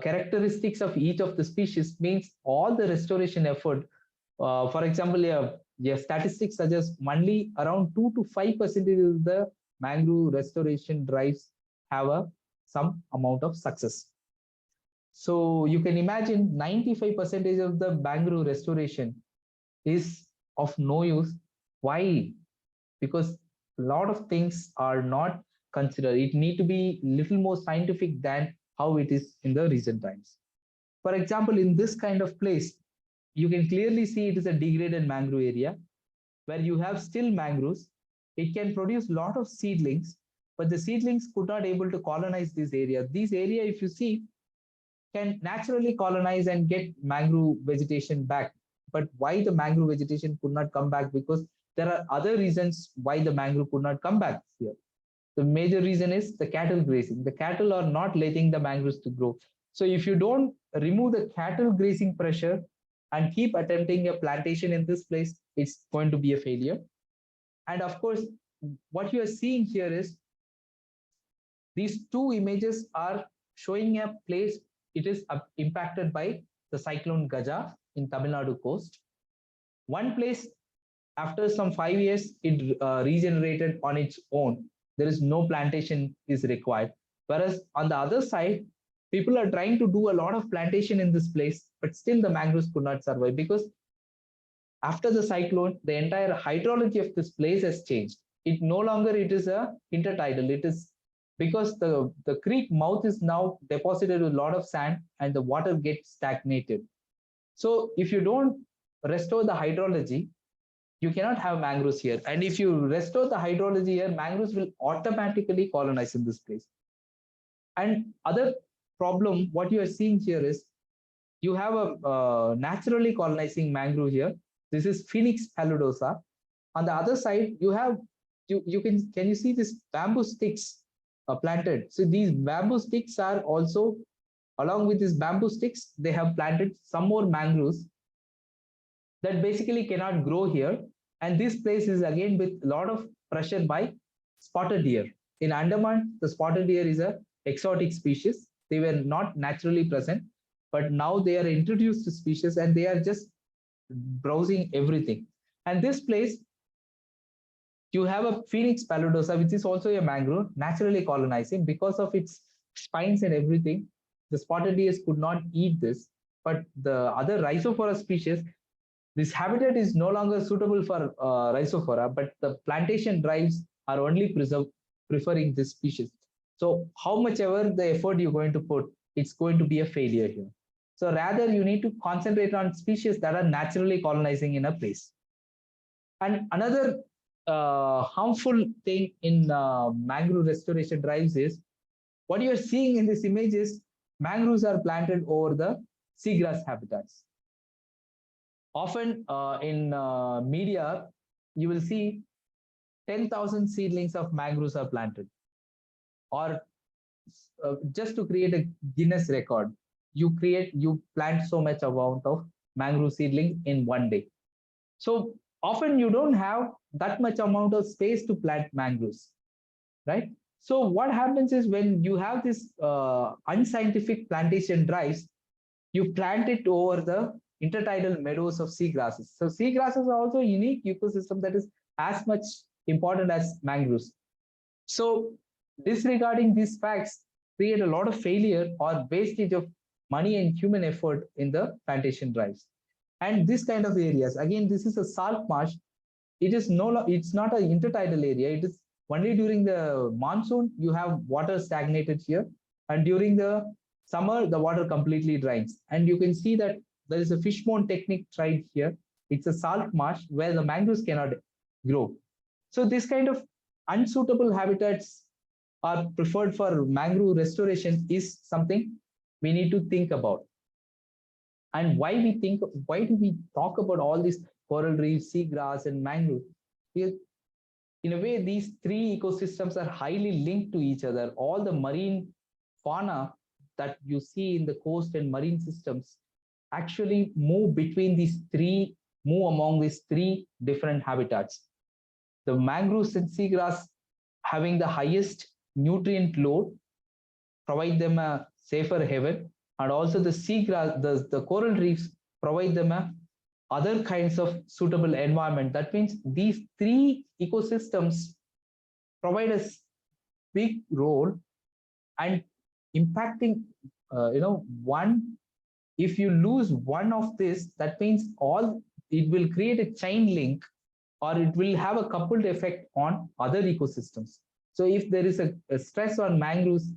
characteristics of each of the species means all the restoration effort, for example, statistics suggest only around 2 to 5% of the mangrove restoration drives have some amount of success. So you can imagine 95% of the mangrove restoration is of no use. Why? Because a lot of things are not considered. It need to be little more scientific than how it is in the recent times. For example, in this kind of place, you can clearly see it is a degraded mangrove area where you have still mangroves. It can produce a lot of seedlings, but the seedlings could not able to colonize this area. This area, if you see, can naturally colonize and get mangrove vegetation back. But why the mangrove vegetation could not come back? Because there are other reasons why the mangrove could not come back here. The major reason is the cattle grazing. The cattle are not letting the mangroves to grow. So if you don't remove the cattle grazing pressure and keep attempting a plantation in this place, it's going to be a failure. And of course, what you are seeing here is these two images are showing a place. It is impacted by the cyclone Gaja in Tamil Nadu coast. One place, after some 5 years, it regenerated on its own. There is no plantation is required. Whereas on the other side, people are trying to do a lot of plantation in this place, but still the mangroves could not survive, because after the cyclone, the entire hydrology of this place has changed. It no longer it is a intertidal. It is because the creek mouth is now deposited with a lot of sand and the water gets stagnated. So if you don't restore the hydrology, you cannot have mangroves here. And if you restore the hydrology here, mangroves will automatically colonize in this place. And other problem, what you are seeing here is you have a naturally colonizing mangrove here. This is Phoenix paludosa. On the other side, you have you can you see this bamboo sticks planted. So these bamboo sticks are also, along with these bamboo sticks, they have planted some more mangroves that basically cannot grow here. And this place is again with a lot of pressure by spotted deer. In Andaman, the spotted deer is a exotic species. They were not naturally present, but now they are introduced species and they are just browsing everything. And this place, you have a Phoenix paludosa, which is also a mangrove, naturally colonizing. Because of its spines and everything, the spotted deers could not eat this. But the other rhizophora species, this habitat is no longer suitable for rhizophora, but the plantation drives are only preferring this species. So how much ever the effort you're going to put, it's going to be a failure here. So rather you need to concentrate on species that are naturally colonizing in a place. And another harmful thing in mangrove restoration drives is what you're seeing in this image is mangroves are planted over the seagrass habitats. Often in media, you will see 10,000 seedlings of mangroves are planted. Or just to create a Guinness record, you plant so much amount of mangrove seedling in one day. So often you don't have that much amount of space to plant mangroves, right? So what happens is when you have this unscientific plantation drives, you plant it over the intertidal meadows of seagrasses. So seagrasses are also a unique ecosystem that is as much important as mangroves. So disregarding these facts create a lot of failure or wastage of money and human effort in the plantation drives. And this kind of areas, again, this is a salt marsh. It's not an intertidal area. It is only during the monsoon you have water stagnated here, and during the summer the water completely dries. And you can see that there is a fishbone technique tried here. It's a salt marsh where the mangroves cannot grow. So this kind of unsuitable habitats are preferred for mangrove restoration is something we need to think about. And why do we talk about all these coral reefs, seagrass, and mangrove? Because in a way, these three ecosystems are highly linked to each other. All the marine fauna that you see in the coast and marine systems actually move among these three different habitats. The mangroves and seagrass having the highest nutrient load provide them a safer haven, and also the seagrass, the coral reefs provide them other kinds of suitable environment. That means these three ecosystems provide a big role and impacting, one. If you lose one of this, that means it will create a chain link, or it will have a coupled effect on other ecosystems. So if there is a stress on mangroves,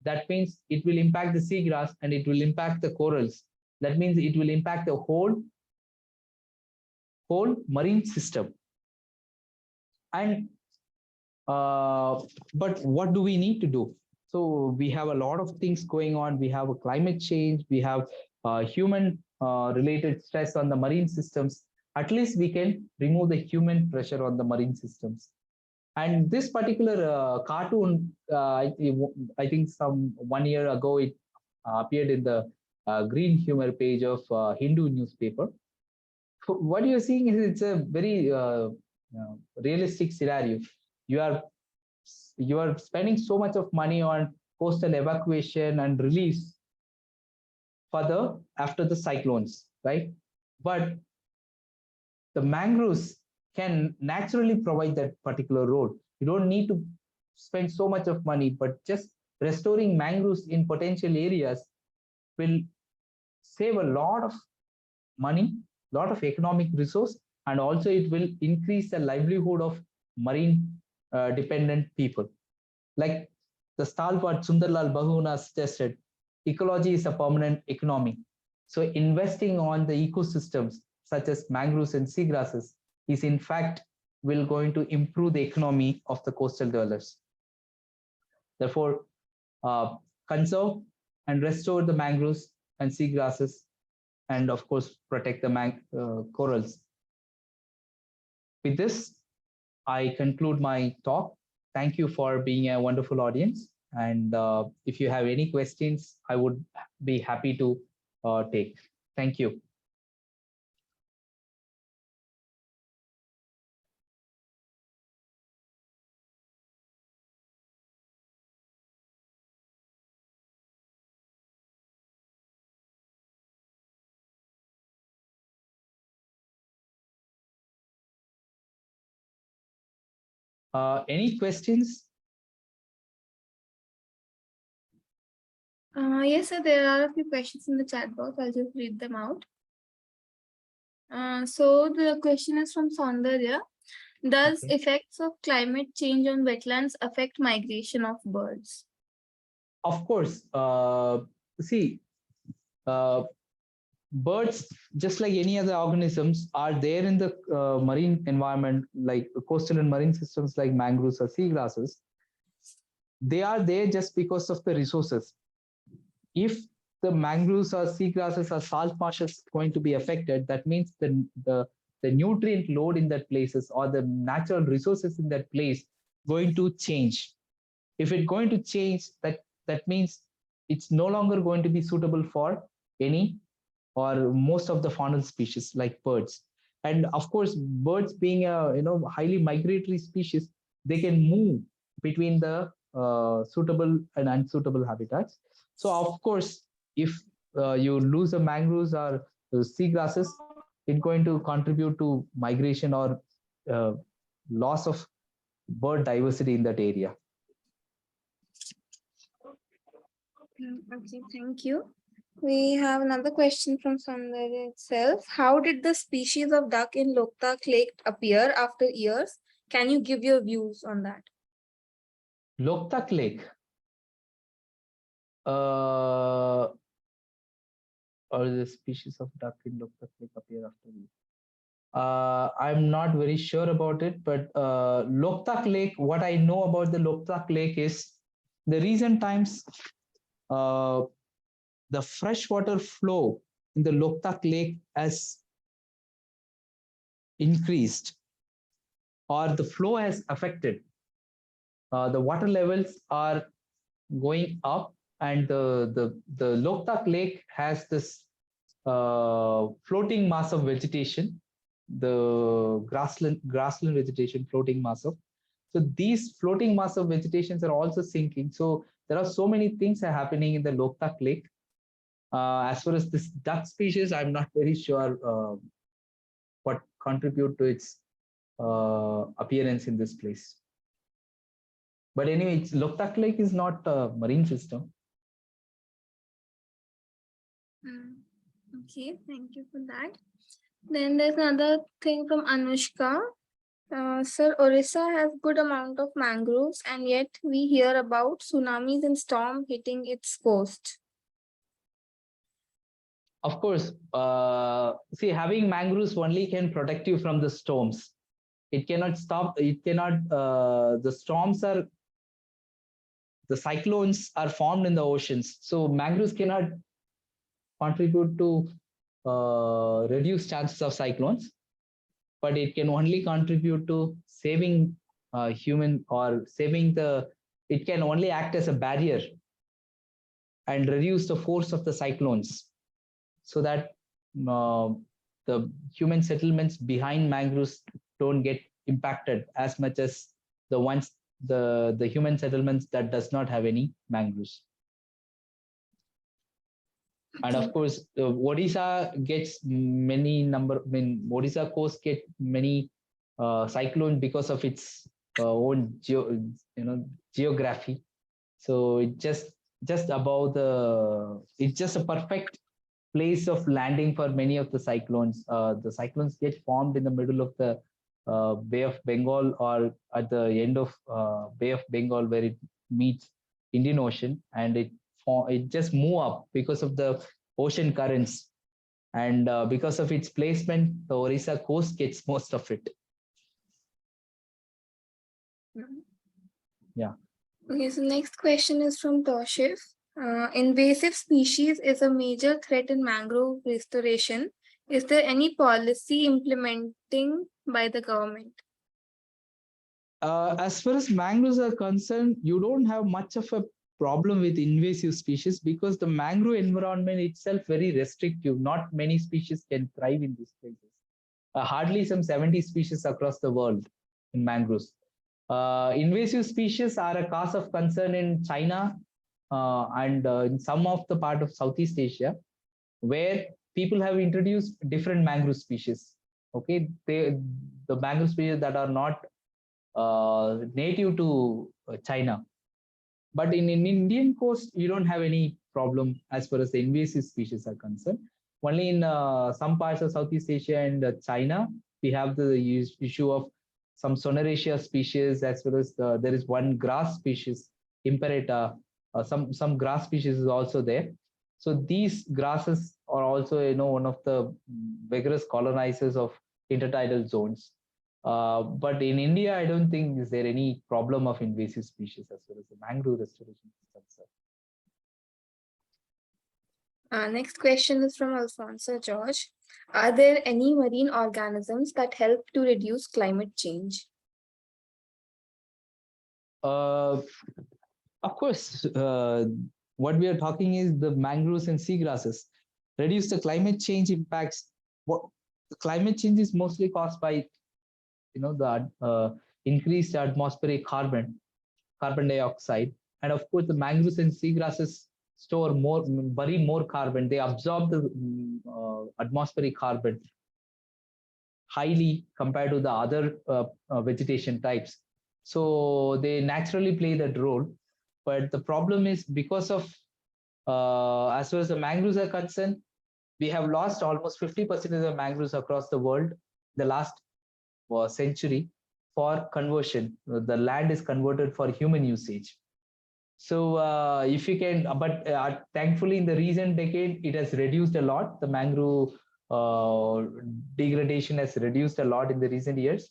that means it will impact the seagrass and it will impact the corals. That means it will impact the whole marine system. And but what do we need to do? So we have a lot of things going on. We have a climate change. We have human related stress on the marine systems. At least we can remove the human pressure on the marine systems. And this particular cartoon, I think some 1 year ago, it appeared in the green humor page of Hindu newspaper. What you're seeing is it's a very realistic scenario. You are spending so much of money on coastal evacuation and reliefs after the cyclones, right? But the mangroves can naturally provide that particular role. You don't need to spend so much of money, but just restoring mangroves in potential areas will save a lot of money, lot of economic resource, and also it will increase the livelihood of marine dependent people. Like the stalwart Sundarlal Bahuna suggested, ecology is a permanent economy. So investing on the ecosystems such as mangroves and seagrasses is in fact going to improve the economy of the coastal dwellers. Therefore, conserve and restore the mangroves and seagrasses, and of course protect the corals. With this, I conclude my talk. Thank you for being a wonderful audience. And if you have any questions, I would be happy to take. Thank you. Any questions? Yes, sir, there are a few questions in the chat box. I'll just read them out. So the question is from Saundarya. Does effects of climate change on wetlands affect migration of birds? Of course. See, birds, just like any other organisms, are there in the marine environment, like coastal and marine systems like mangroves or seagrasses. They are there just because of the resources. If the mangroves or seagrasses or salt marshes going to be affected, that means the nutrient load in that places or the natural resources in that place going to change. If it's going to change, that means it's no longer going to be suitable for any or most of the faunal species like birds. And of course, birds being a highly migratory species, they can move between the suitable and unsuitable habitats. So of course, if you lose the mangroves or the seagrasses, it's going to contribute to migration or loss of bird diversity in that area. Okay, thank you. We have another question from Sundarbans itself. How did the species of duck in Loktak Lake appear after years? Can you give your views on that? Loktak Lake. Or the species of duck in Loktak Lake appear after years? I'm not very sure about it, but Loktak Lake, what I know about the Loktak Lake is the recent times, the freshwater flow in the Loktak Lake has increased or the flow has affected. The water levels are going up, and the Loktak Lake has this floating mass of vegetation, the grassland vegetation, floating mass of. So these floating mass of vegetations are also sinking. So there are so many things are happening in the Loktak Lake. As far as this duck species, I'm not very sure what contribute to its appearance in this place. But anyway, Loktak Lake is not a marine system. Okay, thank you for that. Then there's another thing from Anushka. Sir, Orissa has good amount of mangroves, and yet we hear about tsunamis and storm hitting its coast. Of course, see, having mangroves only can protect you from the storms. It cannot stop, it cannot, the storms are, the cyclones are formed in the oceans. So mangroves cannot contribute to reduce chances of cyclones, but it can only contribute to saving human or saving the, it can only act as a barrier and reduce the force of the cyclones so that the human settlements behind mangroves don't get impacted as much as the ones, the human settlements that does not have any mangroves. And of course, Odisha gets many number, I mean, Odisha coast get many cyclones because of its own geography. So it just above the, it's just a perfect place of landing for many of the cyclones. The cyclones get formed in the middle of the Bay of Bengal or at the end of Bay of Bengal where it meets Indian Ocean, and it just move up because of the ocean currents, and because of its placement, the Orissa coast gets most of it. Yeah. Okay, so next question is from Toshif. Invasive species is a major threat in mangrove restoration. Is there any policy implementing by the government? As far as mangroves are concerned, you don't have much of a problem with invasive species because the mangrove environment itself very restrictive. Not many species can thrive in these places. Hardly some 70 species across the world in mangroves. Invasive species are a cause of concern in China and in some of the part of Southeast Asia, where people have introduced different mangrove species. Okay, the mangrove species that are not native to China. But in Indian coast, you don't have any problem as far as the invasive species are concerned. Only in some parts of Southeast Asia and China, we have the issue of some Soneraceae species, as well as there is one grass species, Imperata. Some grass species is also there. So these grasses are also, one of the vigorous colonizers of intertidal zones. But in India, I don't think is there any problem of invasive species as far as the mangrove restoration is concerned. Next question is from Alfonso George. Are there any marine organisms that help to reduce climate change? Of course, what we are talking is the mangroves and seagrasses. Reduce the climate change impacts. What the climate change is mostly caused by the increased atmospheric carbon dioxide, and of course the mangroves and seagrasses bury more carbon. They absorb the atmospheric carbon highly compared to the other vegetation types, so they naturally play that role. But the problem is because of as far as the mangroves are concerned, we have lost almost 50% of the mangroves across the world the last century for conversion. The land is converted for human usage. So if you can, but thankfully in the recent decade, it has reduced a lot. The mangrove degradation has reduced a lot in the recent years.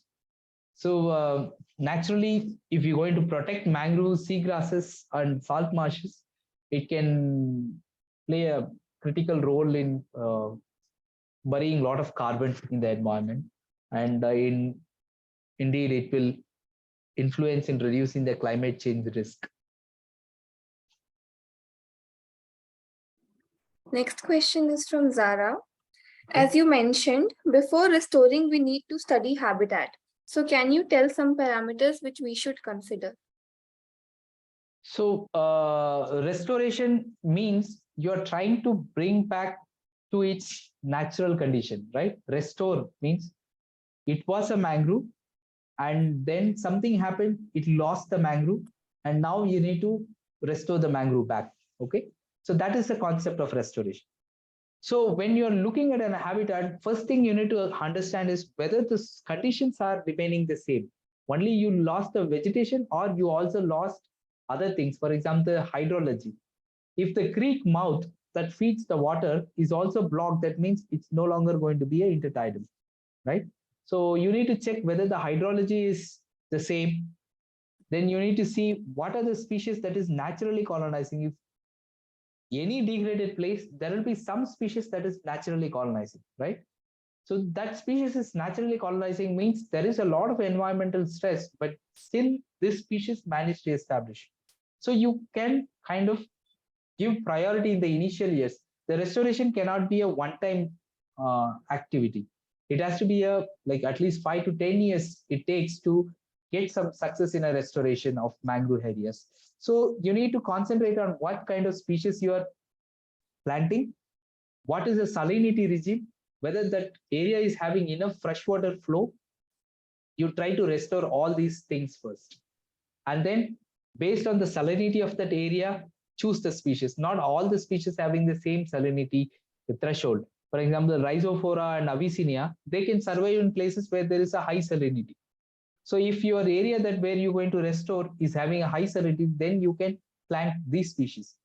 So naturally, if you're going to protect mangroves, seagrasses, and salt marshes, it can play a critical role in burying a lot of carbon in the environment, and indeed it will influence in reducing the climate change risk. Next question is from Zara. As you mentioned, before restoring, we need to study habitat. So can you tell some parameters which we should consider? So restoration means you're trying to bring back to its natural condition, right? Restore means it was a mangrove and then something happened, it lost the mangrove, and now you need to restore the mangrove back. Okay, so that is the concept of restoration. So when you're looking at an habitat, first thing you need to understand is whether the conditions are remaining the same. Only you lost the vegetation or you also lost other things. For example, the hydrology. If the creek mouth that feeds the water is also blocked, that means it's no longer going to be an intertidal, right? So you need to check whether the hydrology is the same. Then you need to see what are the species that is naturally colonizing. If any degraded place, there will be some species that is naturally colonizing, right? So that species is naturally colonizing means there is a lot of environmental stress, but still this species managed to establish. So you can kind of give priority in the initial years. The restoration cannot be a one-time activity. It has to be a like at least 5 to 10 years it takes to get some success in a restoration of mangrove areas. So you need to concentrate on what kind of species you are planting, what is the salinity regime, whether that area is having enough freshwater flow. You try to restore all these things first. And then based on the salinity of that area, choose the species. Not all the species having the same salinity threshold. For example, Rhizophora and Avicennia, they can survive in places where there is a high salinity. So if your area that where you're going to restore is having a high salinity, then you can plant these species.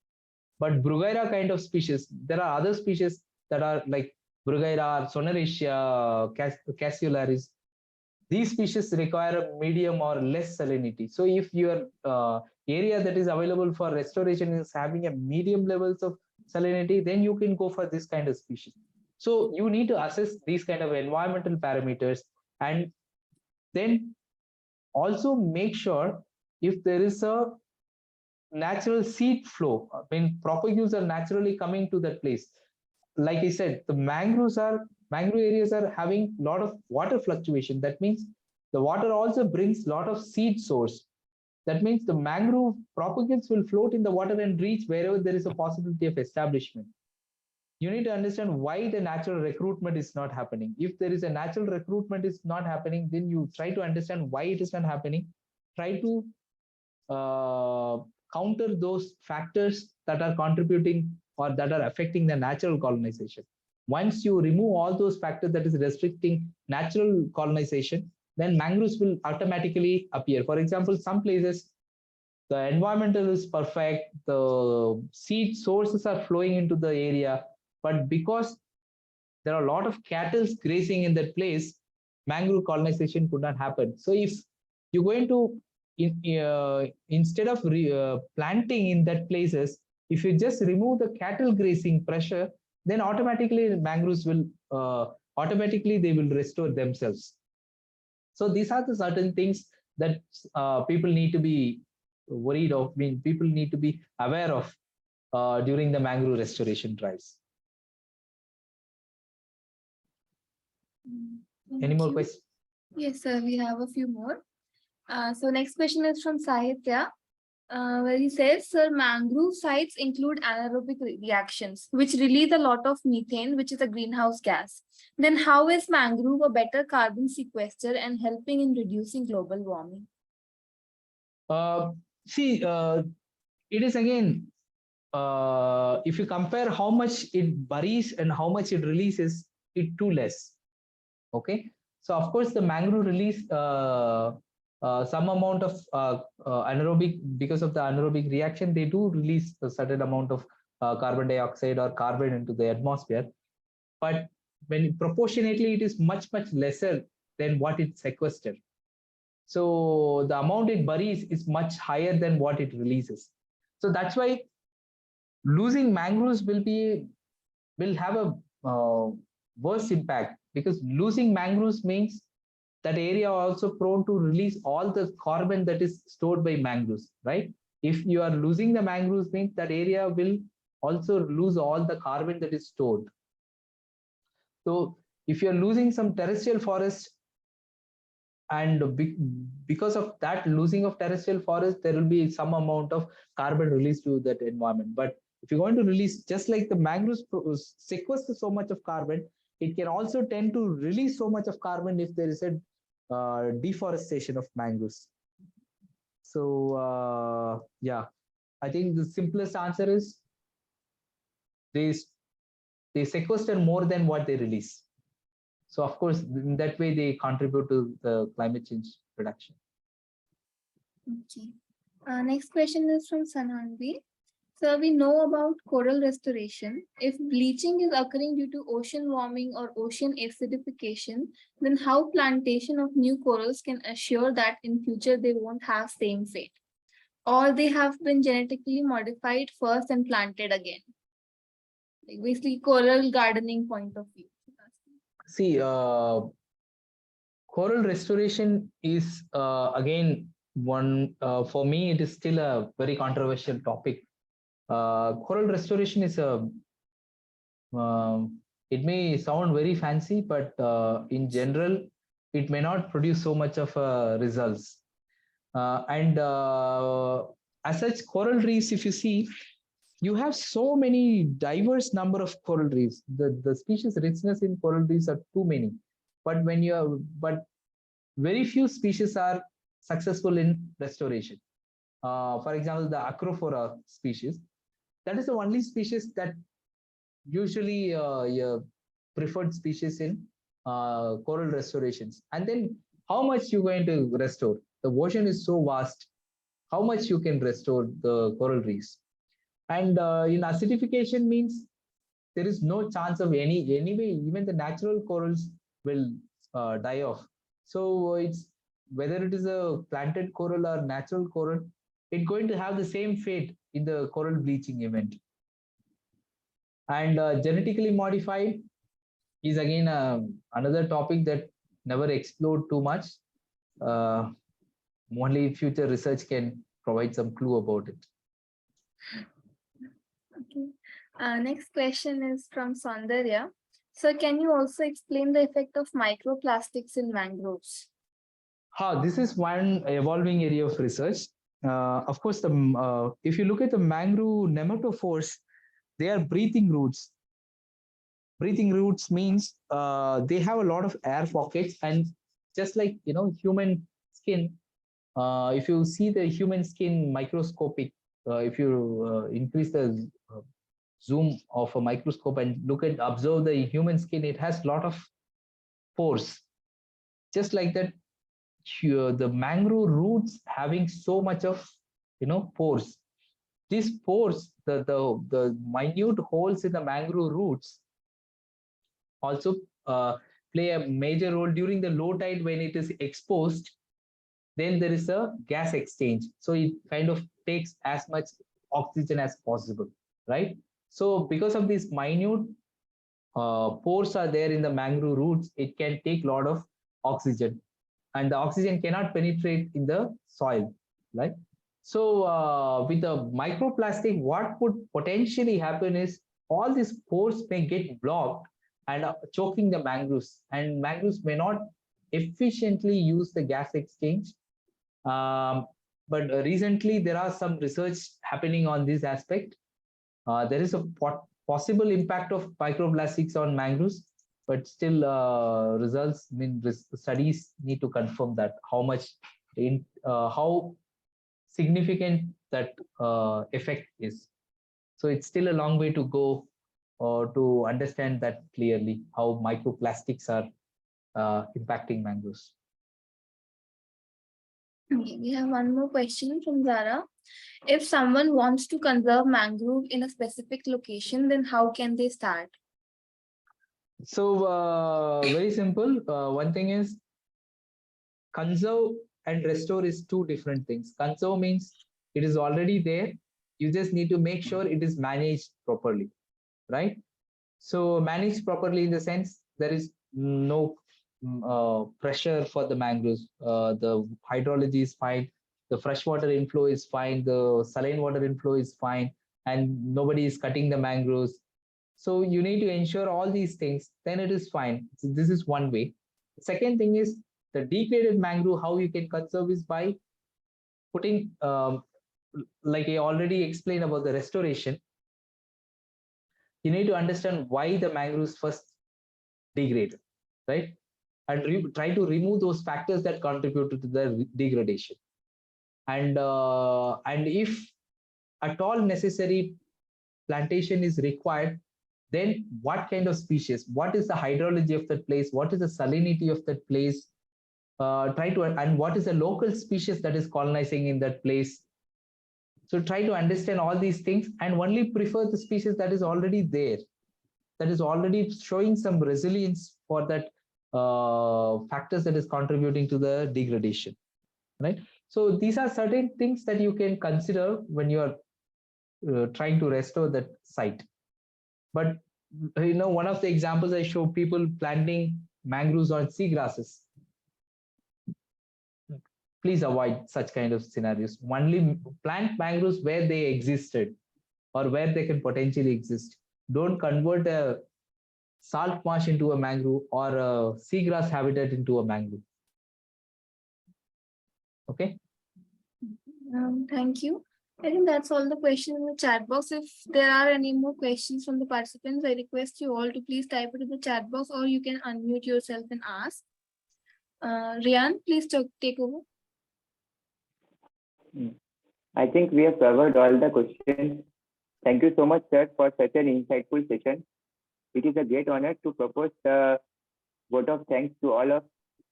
But Bruguera kind of species, there are other species that are like Bruguera, Soneraceae, Cassiolaris. These species require a medium or less salinity. So if your area that is available for restoration is having a medium levels of salinity, then you can go for this kind of species. So you need to assess these kind of environmental parameters, and then also make sure if there is a natural seed flow, when propagules are naturally coming to that place. Like I said, the mangrove areas are having a lot of water fluctuation. That means the water also brings a lot of seed source. That means the mangrove propagules will float in the water and reach wherever there is a possibility of establishment. You need to understand why the natural recruitment is not happening. If there is a natural recruitment is not happening, then you try to understand why it is not happening. Try to counter those factors that are contributing or that are affecting the natural colonization. Once you remove all those factors that is restricting natural colonization, then mangroves will automatically appear. For example, some places, the environmental is perfect, the seed sources are flowing into the area, but because there are a lot of cattle grazing in that place, mangrove colonization could not happen. So if you're going to, instead of planting in that places, if you just remove the cattle grazing pressure, then automatically mangroves will, automatically they will restore themselves. So these are the certain things that people need to be worried of, people need to be aware of during the mangrove restoration drives. Any more questions? Yes, sir, we have a few more. So next question is from Sahitya, where he says, sir, mangrove sites include anaerobic reactions, which release a lot of methane, which is a greenhouse gas. Then how is mangrove a better carbon sequester and helping in reducing global warming? It is again, if you compare how much it buries and how much it releases, it too less. Okay, so of course the mangrove release some amount of anaerobic, because of the anaerobic reaction, they do release a certain amount of carbon dioxide or carbon into the atmosphere. But when proportionately, it is much lesser than what it sequesters. So the amount it buries is much higher than what it releases. So that's why losing mangroves will be will have a worse impact, because losing mangroves means that area also prone to release all the carbon that is stored by mangroves, right? If you are losing the mangroves, means that area will also lose all the carbon that is stored. So if you're losing some terrestrial forest, and because of that losing of terrestrial forest, there will be some amount of carbon released to that environment. But if you're going to release, just like the mangroves sequester so much of carbon, it can also tend to release so much of carbon if there is a deforestation of mangroves. So yeah, I think the simplest answer is they they sequester more than what they release. So of course, in that way, they contribute to the climate change reduction. Okay. Next question is from Sananvi. So we know about coral restoration. If bleaching is occurring due to ocean warming or ocean acidification, then how plantation of new corals can assure that in future they won't have same fate? Or they have been genetically modified first and planted again? Like basically coral gardening point of view. See, coral restoration is again one, for me, it is still a very controversial topic. Coral restoration is a, it may sound very fancy, but in general, it may not produce so much of results. And as such, coral reefs, if you see, you have so many diverse number of coral reefs. The species richness in coral reefs are too many. But when you are, but very few species are successful in restoration. For example, the Acrophora species, that is the only species that usually preferred species in coral restorations. And then how much you're going to restore? The ocean is so vast. How much you can restore the coral reefs? And in acidification means there is no chance of anyway, even the natural corals will die off. So it's whether it is a planted coral or natural coral, it's going to have the same fate in the coral bleaching event. And genetically modified is again another topic that never explored too much. Only future research can provide some clue about it. Okay. Next question is from Saundarya. So can you also explain the effect of microplastics in mangroves? This is one evolving area of research. Of course, if you look at the mangrove nematophores, they are breathing roots. Breathing roots means they have a lot of air pockets, and just like human skin, if you see the human skin microscopic, if you increase the zoom of a microscope and observe the human skin, it has a lot of pores. Just like that, the mangrove roots having so much of pores. These pores, the minute holes in the mangrove roots also play a major role during the low tide. When it is exposed, then there is a gas exchange, so it kind of takes as much oxygen as possible, right? So because of these minute pores are there in the mangrove roots, it can take a lot of oxygen, and the oxygen cannot penetrate in the soil, right? So with the microplastic, what could potentially happen is all these pores may get blocked and choking the mangroves, and mangroves may not efficiently use the gas exchange. But recently there are some research happening on this aspect. There is a possible impact of microplastics on mangroves, but still studies need to confirm that how much how significant that effect is. So it's still a long way to go to understand that clearly, how microplastics are impacting mangroves. Okay, we have one more question from Zara. If someone wants to conserve mangrove in a specific location, then how can they start? So very simple. One thing is, conserve and restore is two different things. Conserve means it is already there. You just need to make sure it is managed properly, right? So managed properly in the sense there is no pressure for the mangroves. The hydrology is fine, the freshwater inflow is fine, the saline water inflow is fine, and nobody is cutting the mangroves. So you need to ensure all these things, then it is fine. So this is one way. The second thing is the degraded mangrove, how you can conserve is by putting, like I already explained about the restoration, you need to understand why the mangroves first degrade, right? And try to remove those factors that contribute to the degradation. And if at all necessary plantation is required, then what kind of species, what is the hydrology of that place, what is the salinity of that place, and what is the local species that is colonizing in that place. So try to understand all these things and only prefer the species that is already there, that is already showing some resilience for that factors that is contributing to the degradation, right? So these are certain things that you can consider when you are trying to restore that site. But one of the examples I show people planting mangroves on seagrasses. Please avoid such kind of scenarios. Only plant mangroves where they existed or where they can potentially exist. Don't convert a salt marsh into a mangrove or a seagrass habitat into a mangrove. Okay. Thank you. I think that's all the questions in the chat box. If there are any more questions from the participants, I request you all to please type it in the chat box, or you can unmute yourself and ask. Rian, please take over. I think we have covered all the questions. Thank you so much, sir, for such an insightful session. It is a great honor to propose the vote of thanks to all of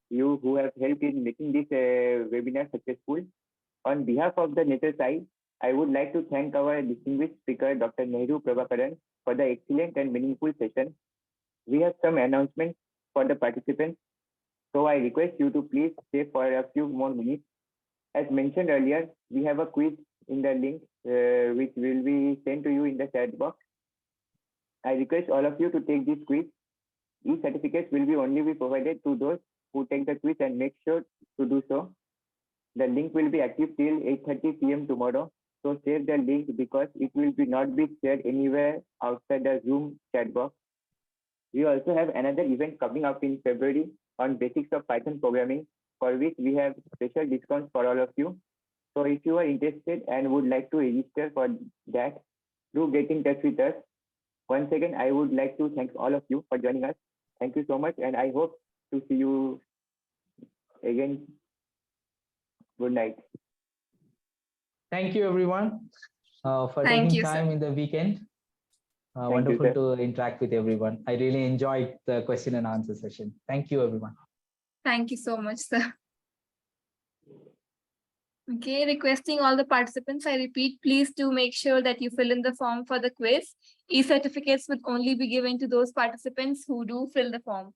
you who have helped in making this webinar successful. On behalf of the Nature Side, I would like to thank our distinguished speaker, Dr. Nehru Prabhakaran, for the excellent and meaningful session. We have some announcements for the participants, so I request you to please stay for a few more minutes. As mentioned earlier, we have a quiz in the link which will be sent to you in the chat box. I request all of you to take this quiz. E-certificates will only be provided to those who take the quiz and make sure to do so. The link will be active till 8:30 p.m. tomorrow. So save the link because it will not be shared anywhere outside the Zoom chat box. We also have another event coming up in February on basics of Python programming, for which we have special discounts for all of you. So if you are interested and would like to register for that, do get in touch with us. Once again, I would like to thank all of you for joining us. Thank you so much, and I hope to see you again. Good night. Thank you, everyone, for Thank taking you, time sir. in the weekend. Thank you, Wonderful sir. to interact with everyone. I really enjoyed the question and answer session. Thank you, everyone. Thank you so much, sir. Okay, requesting all the participants, I repeat, please do make sure that you fill in the form for the quiz. E-certificates would only be given to those participants who do fill the form.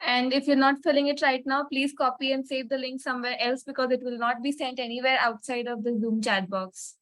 And if you're not filling it right now, please copy and save the link somewhere else because it will not be sent anywhere outside of the Zoom chat box.